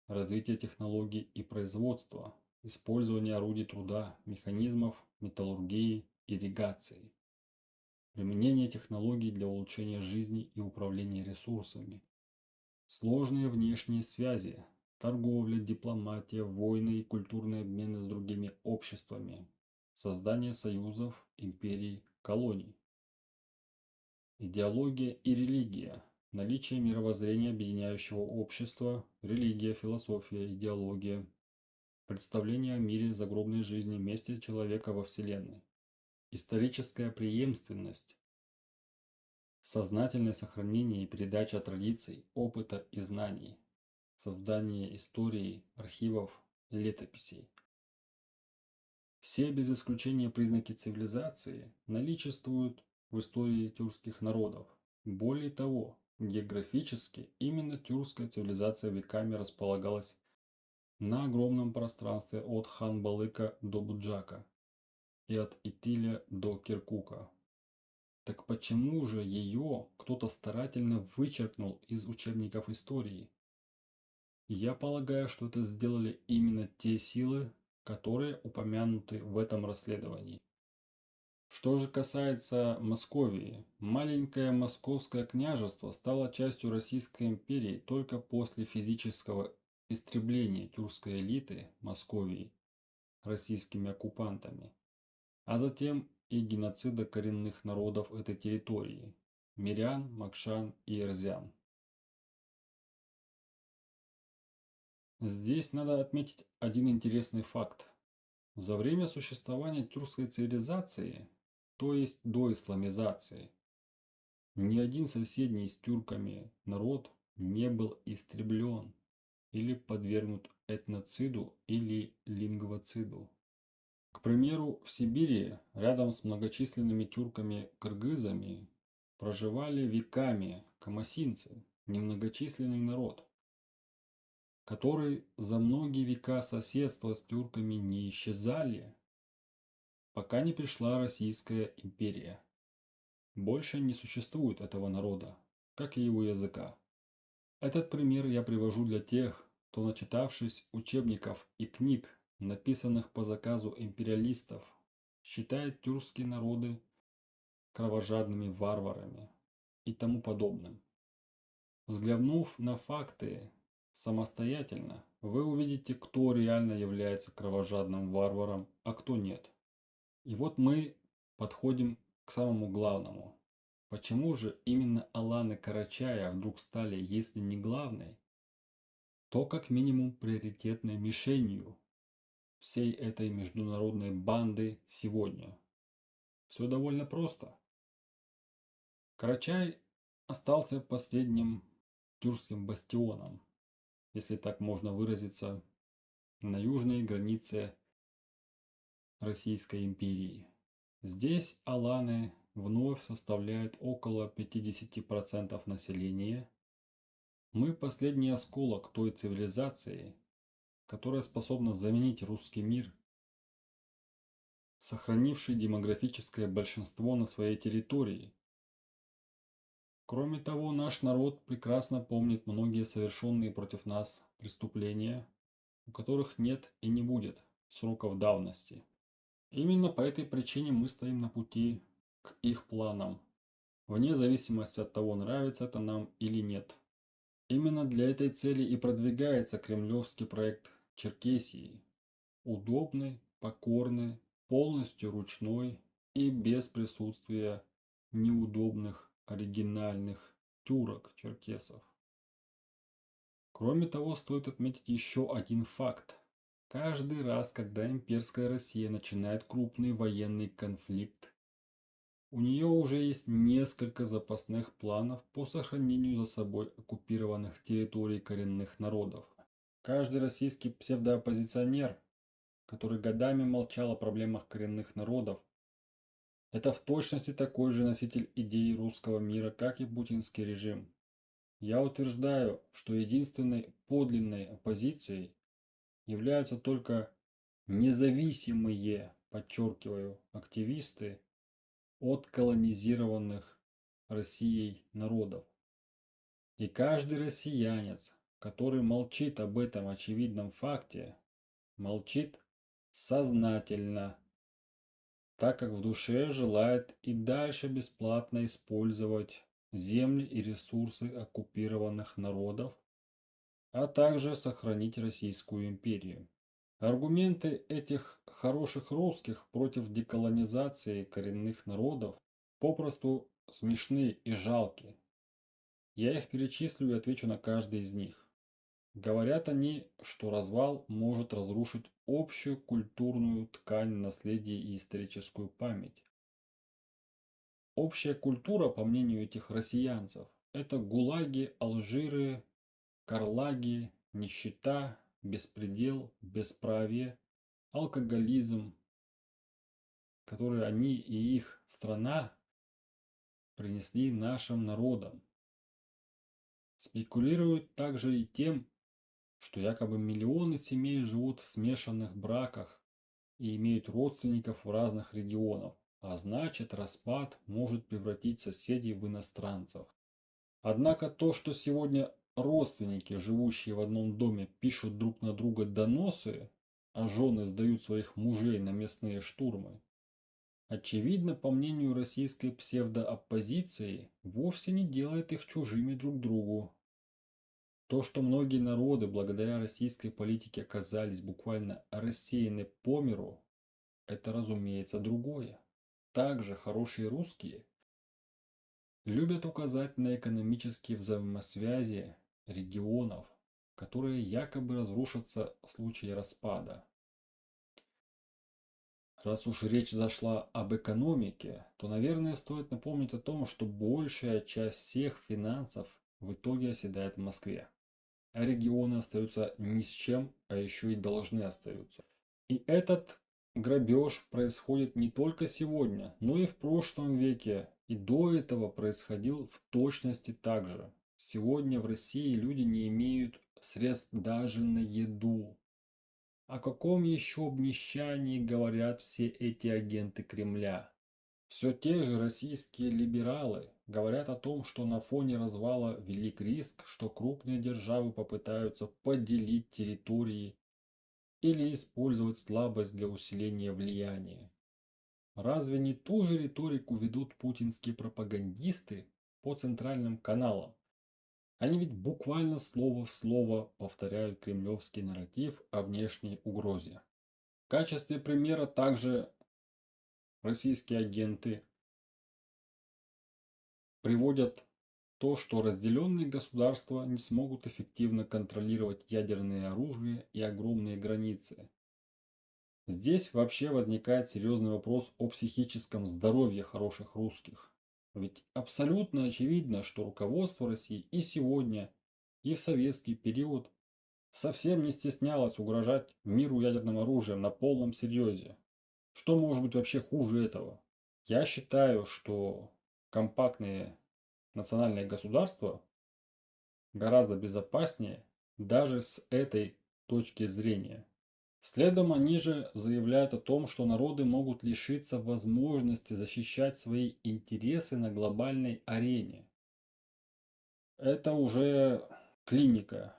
Развитие технологий и производства. Использование орудий труда, механизмов, металлургии, ирригации. Применение технологий для улучшения жизни и управления ресурсами. Сложные внешние связи. Торговля, дипломатия, войны и культурные обмены с другими обществами. Создание союзов, империй, колоний. Идеология и религия. Наличие мировоззрения объединяющего общества, религия, философия, идеология. Представление о мире, загробной жизни, месте человека во Вселенной. Историческая преемственность. Сознательное сохранение и передача традиций, опыта и знаний. Создание истории, архивов, летописей. Все без исключения признаки цивилизации наличествуют в истории тюркских народов. Более того, географически именно тюркская цивилизация веками располагалась на огромном пространстве от Хан-Балыка до Буджака и от Итиля до Киркука. Так почему же ее кто-то старательно вычеркнул из учебников истории? Я полагаю, что это сделали именно те силы, которые упомянуты в этом расследовании. Что же касается Московии, маленькое Московское княжество стало частью Российской империи только после физического истребления тюркской элиты Московии российскими оккупантами, а затем и геноцида коренных народов этой территории – мирян, макшан и эрзян. Здесь надо отметить один интересный факт. За время существования тюркской цивилизации, то есть до исламизации, ни один соседний с тюрками народ не был истреблен или подвергнут этноциду или лингвоциду. К примеру, в Сибири рядом с многочисленными тюрками-кыргызами проживали веками камасинцы, немногочисленный народ, который за многие века соседства с тюрками не исчезали, пока не пришла Российская империя. Больше не существует этого народа, как и его языка. Этот пример я привожу для тех, кто, начитавшись учебников и книг, написанных по заказу империалистов, считает тюркские народы кровожадными варварами и тому подобным. Взглянув на факты самостоятельно, вы увидите, кто реально является кровожадным варваром, а кто нет. И вот мы подходим к самому главному. Почему же именно Аланы Карачая вдруг стали, если не главной, то как минимум приоритетной мишенью всей этой международной банды сегодня? Все довольно просто. Карачай остался последним тюркским бастионом, если так можно выразиться, на южной границе Российской империи. Здесь аланы вновь составляют около 50% населения. Мы последний осколок той цивилизации, которая способна заменить русский мир, сохранивший демографическое большинство на своей территории. Кроме того, наш народ прекрасно помнит многие совершенные против нас преступления, у которых нет и не будет сроков давности. Именно по этой причине мы стоим на пути к их планам, вне зависимости от того, нравится это нам или нет. Именно для этой цели и продвигается кремлевский проект Черкесии. Удобный, покорный, полностью ручной и без присутствия неудобных оригинальных тюрок-черкесов. Кроме того, стоит отметить еще один факт. Каждый раз, когда имперская Россия начинает крупный военный конфликт, у нее уже есть несколько запасных планов по сохранению за собой оккупированных территорий коренных народов. Каждый российский псевдооппозиционер, который годами молчал о проблемах коренных народов, это в точности такой же носитель идеи русского мира, как и путинский режим. Я утверждаю, что единственной подлинной оппозицией являются только независимые, подчеркиваю, активисты от колонизированных Россией народов. И каждый россиянец, который молчит об этом очевидном факте, молчит сознательно, так как в душе желает и дальше бесплатно использовать земли и ресурсы оккупированных народов, а также сохранить Российскую империю. Аргументы этих хороших русских против деколонизации коренных народов попросту смешны и жалки. Я их перечислю и отвечу на каждый из них. Говорят они, что развал может разрушить общую культурную ткань наследия и историческую память. Общая культура, по мнению этих россиянцев, это гулаги, алжиры, карлаги, нищета, беспредел, бесправие, алкоголизм, которые они и их страна принесли нашим народам. Спекулируют также и тем, что якобы миллионы семей живут в смешанных браках и имеют родственников в разных регионах, а значит распад может превратить соседей в иностранцев. Однако то, что сегодня родственники, живущие в одном доме, пишут друг на друга доносы, а жены сдают своих мужей на местные штурмы, очевидно, по мнению российской псевдооппозиции, вовсе не делает их чужими друг другу. То, что многие народы благодаря российской политике оказались буквально рассеяны по миру, это, разумеется, другое. Также хорошие русские любят указать на экономические взаимосвязи регионов, которые якобы разрушатся в случае распада. Раз уж речь зашла об экономике, то, наверное, стоит напомнить о том, что большая часть всех финансов в итоге оседает в Москве, а регионы остаются ни с чем, а еще и должны остаются. И этот грабеж происходит не только сегодня, но и в прошлом веке, и до этого происходил в точности так же. Сегодня в России люди не имеют средств даже на еду. О каком еще обнищании говорят все эти агенты Кремля? Все те же российские либералы говорят о том, что на фоне развала велик риск, что крупные державы попытаются поделить территории или использовать слабость для усиления влияния. Разве не ту же риторику ведут путинские пропагандисты по центральным каналам? Они ведь буквально слово в слово повторяют кремлевский нарратив о внешней угрозе. В качестве примера также российские агенты приводят то, что разделенные государства не смогут эффективно контролировать ядерное оружие и огромные границы. Здесь вообще возникает серьезный вопрос о психическом здоровье хороших русских. Ведь абсолютно очевидно, что руководство России и сегодня, и в советский период совсем не стеснялось угрожать миру ядерным оружием на полном серьезе. Что может быть вообще хуже этого? Я считаю, что компактные национальные государства гораздо безопаснее даже с этой точки зрения. Следом они же заявляют о том, что народы могут лишиться возможности защищать свои интересы на глобальной арене. Это уже клиника.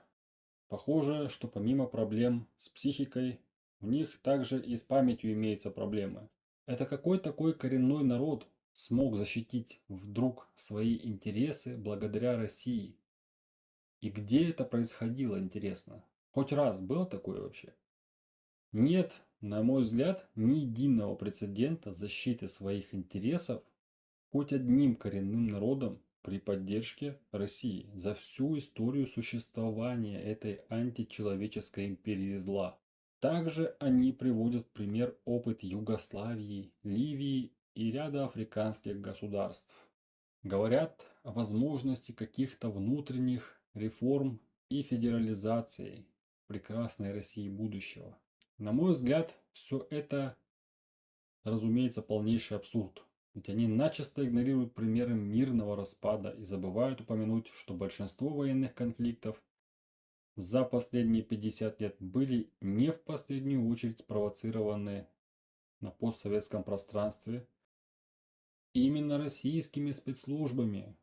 Похоже, что помимо проблем с психикой, у них также и с памятью имеются проблемы. Это какой такой коренной народ смог защитить вдруг свои интересы благодаря России? И где это происходило, интересно? Хоть раз было такое вообще? Нет, на мой взгляд, ни единого прецедента защиты своих интересов хоть одним коренным народом при поддержке России за всю историю существования этой античеловеческой империи зла. Также они приводят в пример опыт Югославии, Ливии и ряда африканских государств. Говорят о возможности каких-то внутренних реформ и федерализации прекрасной России будущего. На мой взгляд, все это, разумеется, полнейший абсурд. Ведь они начисто игнорируют примеры мирного распада и забывают упомянуть, что большинство военных конфликтов за последние 50 лет были не в последнюю очередь спровоцированы на постсоветском пространстве именно российскими спецслужбами.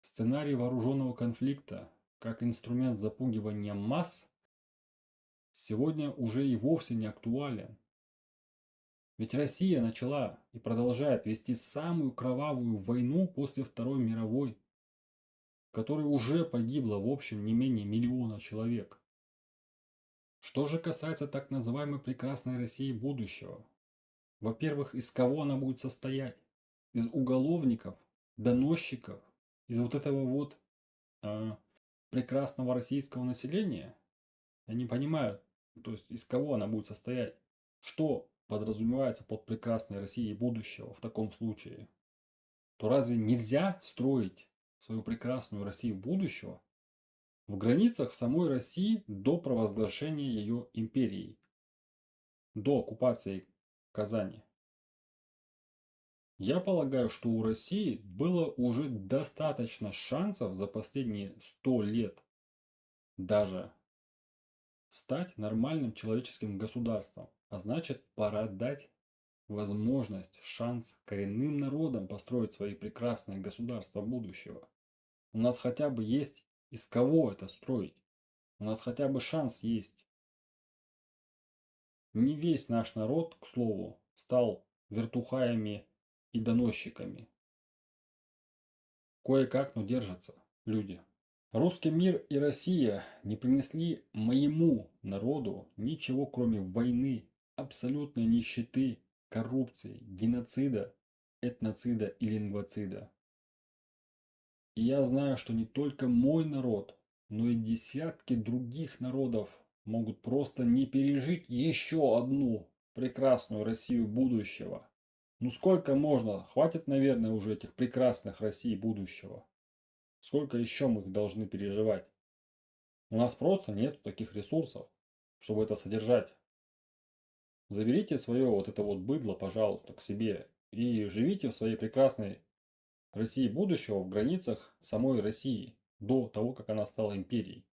Сценарий вооруженного конфликта как инструмент запугивания масс сегодня уже и вовсе не актуален. Ведь Россия начала и продолжает вести самую кровавую войну после Второй мировой, в которой уже погибло в общем не менее миллиона человек. Что же касается так называемой прекрасной России будущего, во-первых, из кого она будет состоять? Из уголовников, доносчиков, из вот этого вот а, прекрасного российского населения? Я не понимаю, то есть из кого она будет состоять? Что подразумевается под прекрасной Россией будущего в таком случае? то разве нельзя строить свою прекрасную Россию будущего в границах самой России до провозглашения ее империей, до оккупации Казани? Я полагаю, что у России было уже достаточно шансов за последние 100 лет даже стать нормальным человеческим государством. А значит, пора дать возможность, шанс коренным народам построить свои прекрасные государства будущего. У нас хотя бы есть из кого это строить. У нас хотя бы шанс есть. Не весь наш народ, к слову, стал вертухаями и доносчиками. Кое-как, но держатся люди. Русский мир и Россия не принесли моему народу ничего, кроме войны, абсолютной нищеты, коррупции, геноцида, этноцида и лингвоцида. И я знаю, что не только мой народ, но и десятки других народов могут просто не пережить еще одну прекрасную Россию будущего. Ну сколько можно? Хватит, наверное, уже этих прекрасных Россий будущего. Сколько еще мы их должны переживать? У нас просто нет таких ресурсов, чтобы это содержать. Заберите свое вот это вот быдло, пожалуйста, к себе и живите в своей прекрасной России будущего в границах самой России, до того, как она стала империей.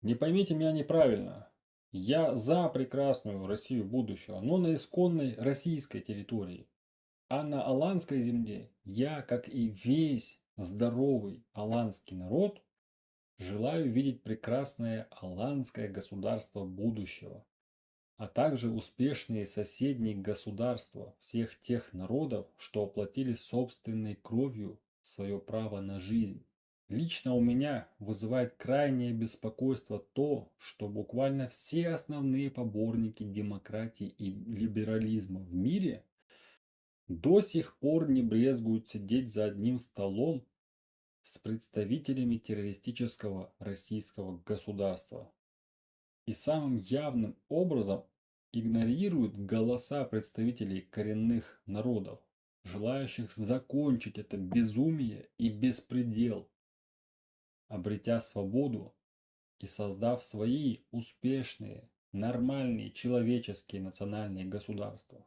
Не поймите меня неправильно. Я за прекрасную Россию будущего, но на исконной российской территории. А на аланской земле я, как и весь здоровый аланский народ, желаю видеть прекрасное аланское государство будущего, а также успешные соседние государства всех тех народов, что оплатили собственной кровью свое право на жизнь. Лично у меня вызывает крайнее беспокойство то, что буквально все основные поборники демократии и либерализма в мире до сих пор не брезгуют сидеть за одним столом с представителями террористического российского государства и самым явным образом игнорируют голоса представителей коренных народов, желающих закончить это безумие и беспредел, обретя свободу и создав свои успешные, нормальные человеческие национальные государства.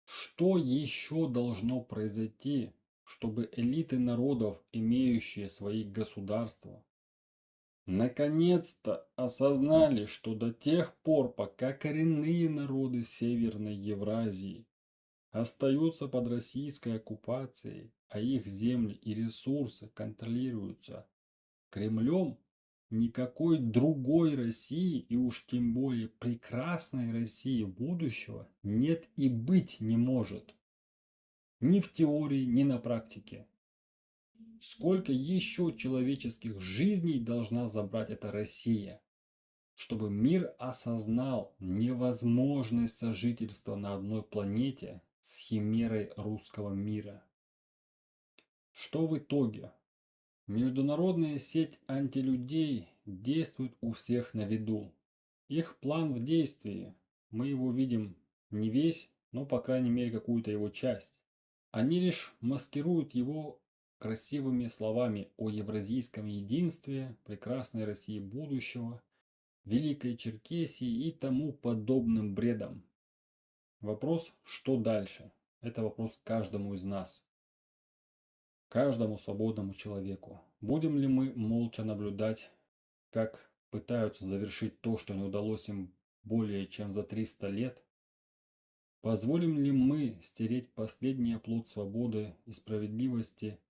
Что еще должно произойти, чтобы элиты народов, имеющие свои государства, наконец-то осознали, что до тех пор, пока коренные народы Северной Евразии остаются под российской оккупацией, а их земли и ресурсы контролируются Кремлем, никакой другой России и уж тем более прекрасной России будущего нет и быть не может. Ни в теории, ни на практике. Сколько еще человеческих жизней должна забрать эта Россия, чтобы мир осознал невозможность сожительства на одной планете с химерой русского мира? Что в итоге? Международная сеть антилюдей действует у всех на виду. Их план в действии. Мы его видим не весь, но по крайней мере какую-то его часть. Они лишь маскируют его красивыми словами о евразийском единстве, прекрасной России будущего, Великой Черкесии и тому подобным бредом. Вопрос, что дальше? Это вопрос каждому из нас. Каждому свободному человеку. Будем ли мы молча наблюдать, как пытаются завершить то, что не удалось им более чем за 300 лет? Позволим ли мы стереть последний оплот свободы и справедливости,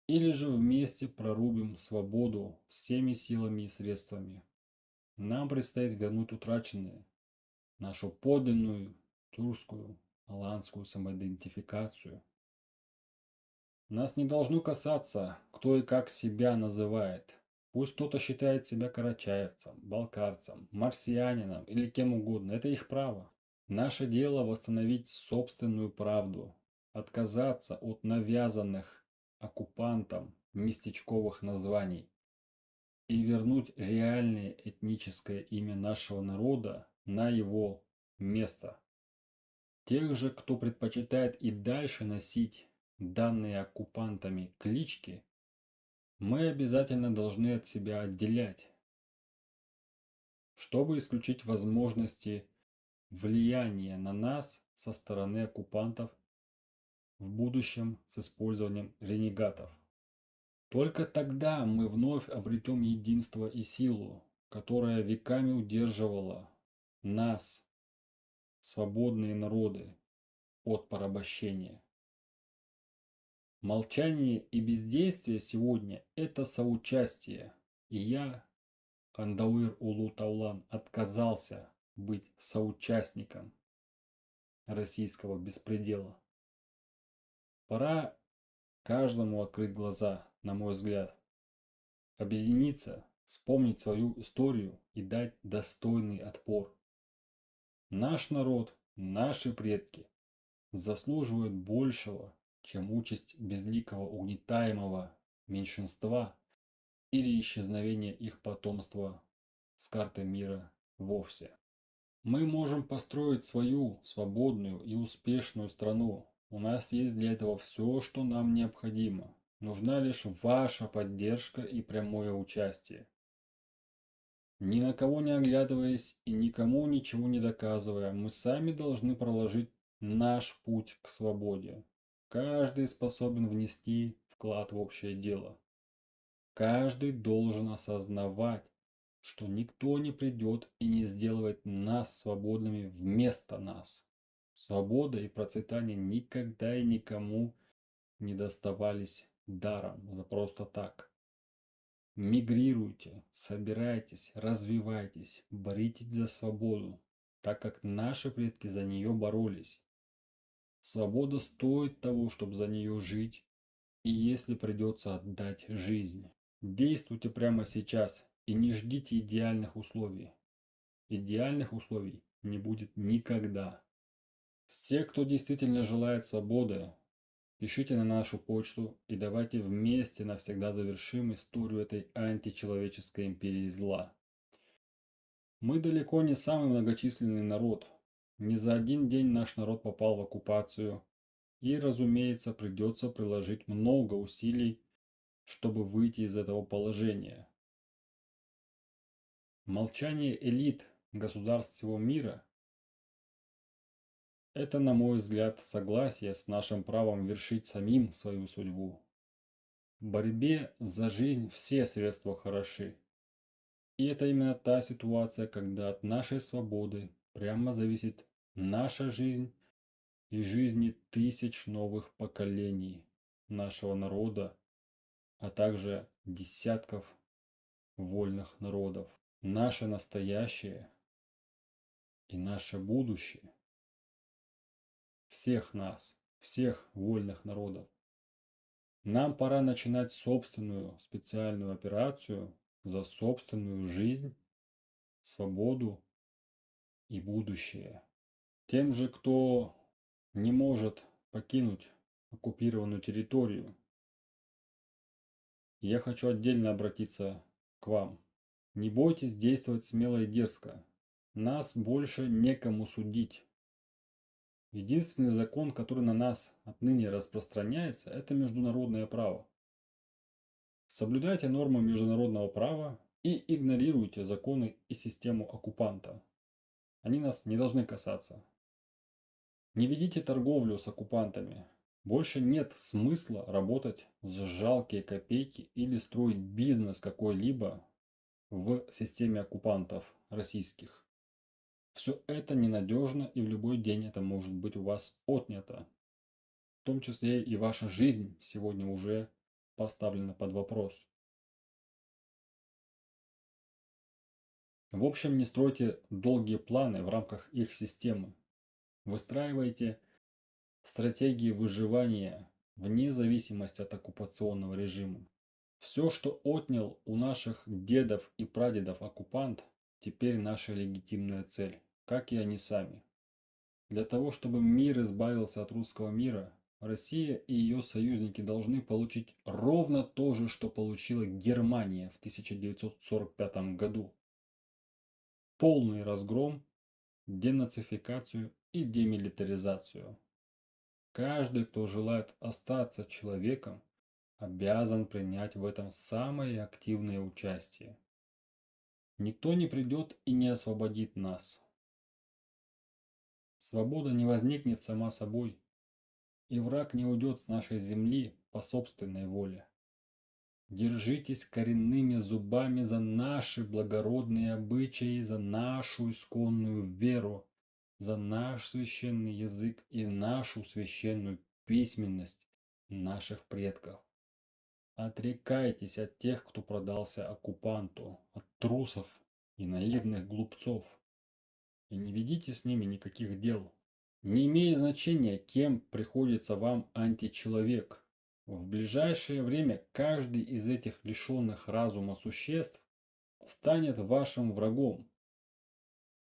или же вместе прорубим свободу всеми силами и средствами? Нам предстоит вернуть утраченное, нашу подлинную тюркскую, аланскую самоидентификацию. Нас не должно касаться, кто и как себя называет. Пусть кто-то считает себя карачаевцем, балкарцем, марсианином или кем угодно. Это их право. Наше дело восстановить собственную правду, отказаться от навязанных оккупантам местечковых названий и вернуть реальное этническое имя нашего народа на его место. Тех же, кто предпочитает и дальше носить данные оккупантами клички мы обязательно должны от себя отделять, чтобы исключить возможности влияния на нас со стороны оккупантов в будущем с использованием ренегатов. Только тогда мы вновь обретем единство и силу, которая веками удерживала нас, свободные народы, от порабощения. Молчание и бездействие сегодня – это соучастие, и я, Кандауир Улу Таулан, отказался быть соучастником российского беспредела. Пора каждому открыть глаза, на мой взгляд, объединиться, вспомнить свою историю и дать достойный отпор. Наш народ, наши предки заслуживают большего, чем участь безликого угнетаемого меньшинства или исчезновение их потомства с карты мира вовсе. Мы можем построить свою свободную и успешную страну. У нас есть для этого все, что нам необходимо. Нужна лишь ваша поддержка и прямое участие. Ни на кого не оглядываясь и никому ничего не доказывая, мы сами должны проложить наш путь к свободе. Каждый способен внести вклад в общее дело. Каждый должен осознавать, что никто не придет и не сделает нас свободными вместо нас. Свобода и процветание никогда и никому не доставались даром за просто так. Мигрируйте, собирайтесь, развивайтесь, боритесь за свободу, так как наши предки за нее боролись. Свобода стоит того, чтобы за нее жить, и если придется отдать жизнь. Действуйте прямо сейчас и не ждите идеальных условий. Идеальных условий не будет никогда. Все, кто действительно желает свободы, пишите на нашу почту и давайте вместе навсегда завершим историю этой античеловеческой империи зла. Мы далеко не самый многочисленный народ. Не за один день наш народ попал в оккупацию, и, разумеется, придется приложить много усилий, чтобы выйти из этого положения. Молчание элит государств всего мира – это, на мой взгляд, согласие с нашим правом вершить самим свою судьбу. В борьбе за жизнь все средства хороши. И это именно та ситуация, когда от нашей свободы прямо зависит наша жизнь и жизни тысяч новых поколений нашего народа, а также десятков вольных народов. Наше настоящее и наше будущее всех нас, всех вольных народов. Нам пора начинать собственную специальную операцию за собственную жизнь, свободу и будущее. Тем же, кто не может покинуть оккупированную территорию, я хочу отдельно обратиться к вам. Не бойтесь действовать смело и дерзко. Нас больше некому судить. Единственный закон, который на нас отныне распространяется, это международное право. Соблюдайте нормы международного права и игнорируйте законы и систему оккупанта. Они нас не должны касаться. Не ведите торговлю с оккупантами. Больше нет смысла работать за жалкие копейки или строить бизнес какой-либо в системе оккупантов российских. Все это ненадежно, и в любой день это может быть у вас отнято. В том числе и ваша жизнь сегодня уже поставлена под вопрос. В общем, не стройте долгие планы в рамках их системы. Выстраивайте стратегии выживания вне зависимости от оккупационного режима. Все, что отнял у наших дедов и прадедов оккупант, теперь наша легитимная цель, как и они сами. Для того, чтобы мир избавился от русского мира, Россия и ее союзники должны получить ровно то же, что получила Германия в 1945 году. Полный разгром, денацификацию и демилитаризацию. Каждый, кто желает остаться человеком, обязан принять в этом самое активное участие. Никто не придет и не освободит нас. Свобода не возникнет сама собой, и враг не уйдет с нашей земли по собственной воле. Держитесь коренными зубами за наши благородные обычаи, за нашу исконную веру, за наш священный язык и нашу священную письменность наших предков. Отрекайтесь от тех, кто продался оккупанту, от трусов и наивных глупцов, и не ведите с ними никаких дел. Не имеет значения, кем приходится вам античеловек. В ближайшее время каждый из этих лишенных разума существ станет вашим врагом,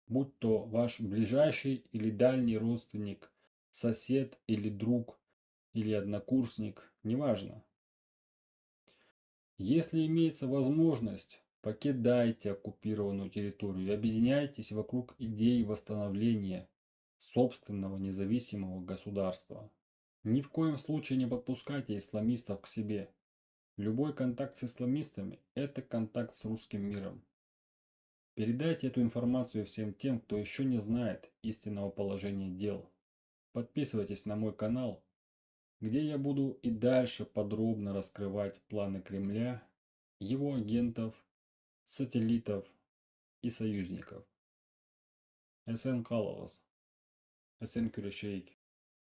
будь то ваш ближайший или дальний родственник, сосед или друг, или однокурсник, неважно. Если имеется возможность, покидайте оккупированную территорию и объединяйтесь вокруг идей восстановления собственного независимого государства. Ни в коем случае не подпускайте исламистов к себе. Любой контакт с исламистами – это контакт с русским миром. Передайте эту информацию всем тем, кто еще не знает истинного положения дел. Подписывайтесь на мой канал, где я буду и дальше подробно раскрывать планы Кремля, его агентов, сателлитов и союзников. Эсен Калаваз. Эсен Күрешейк.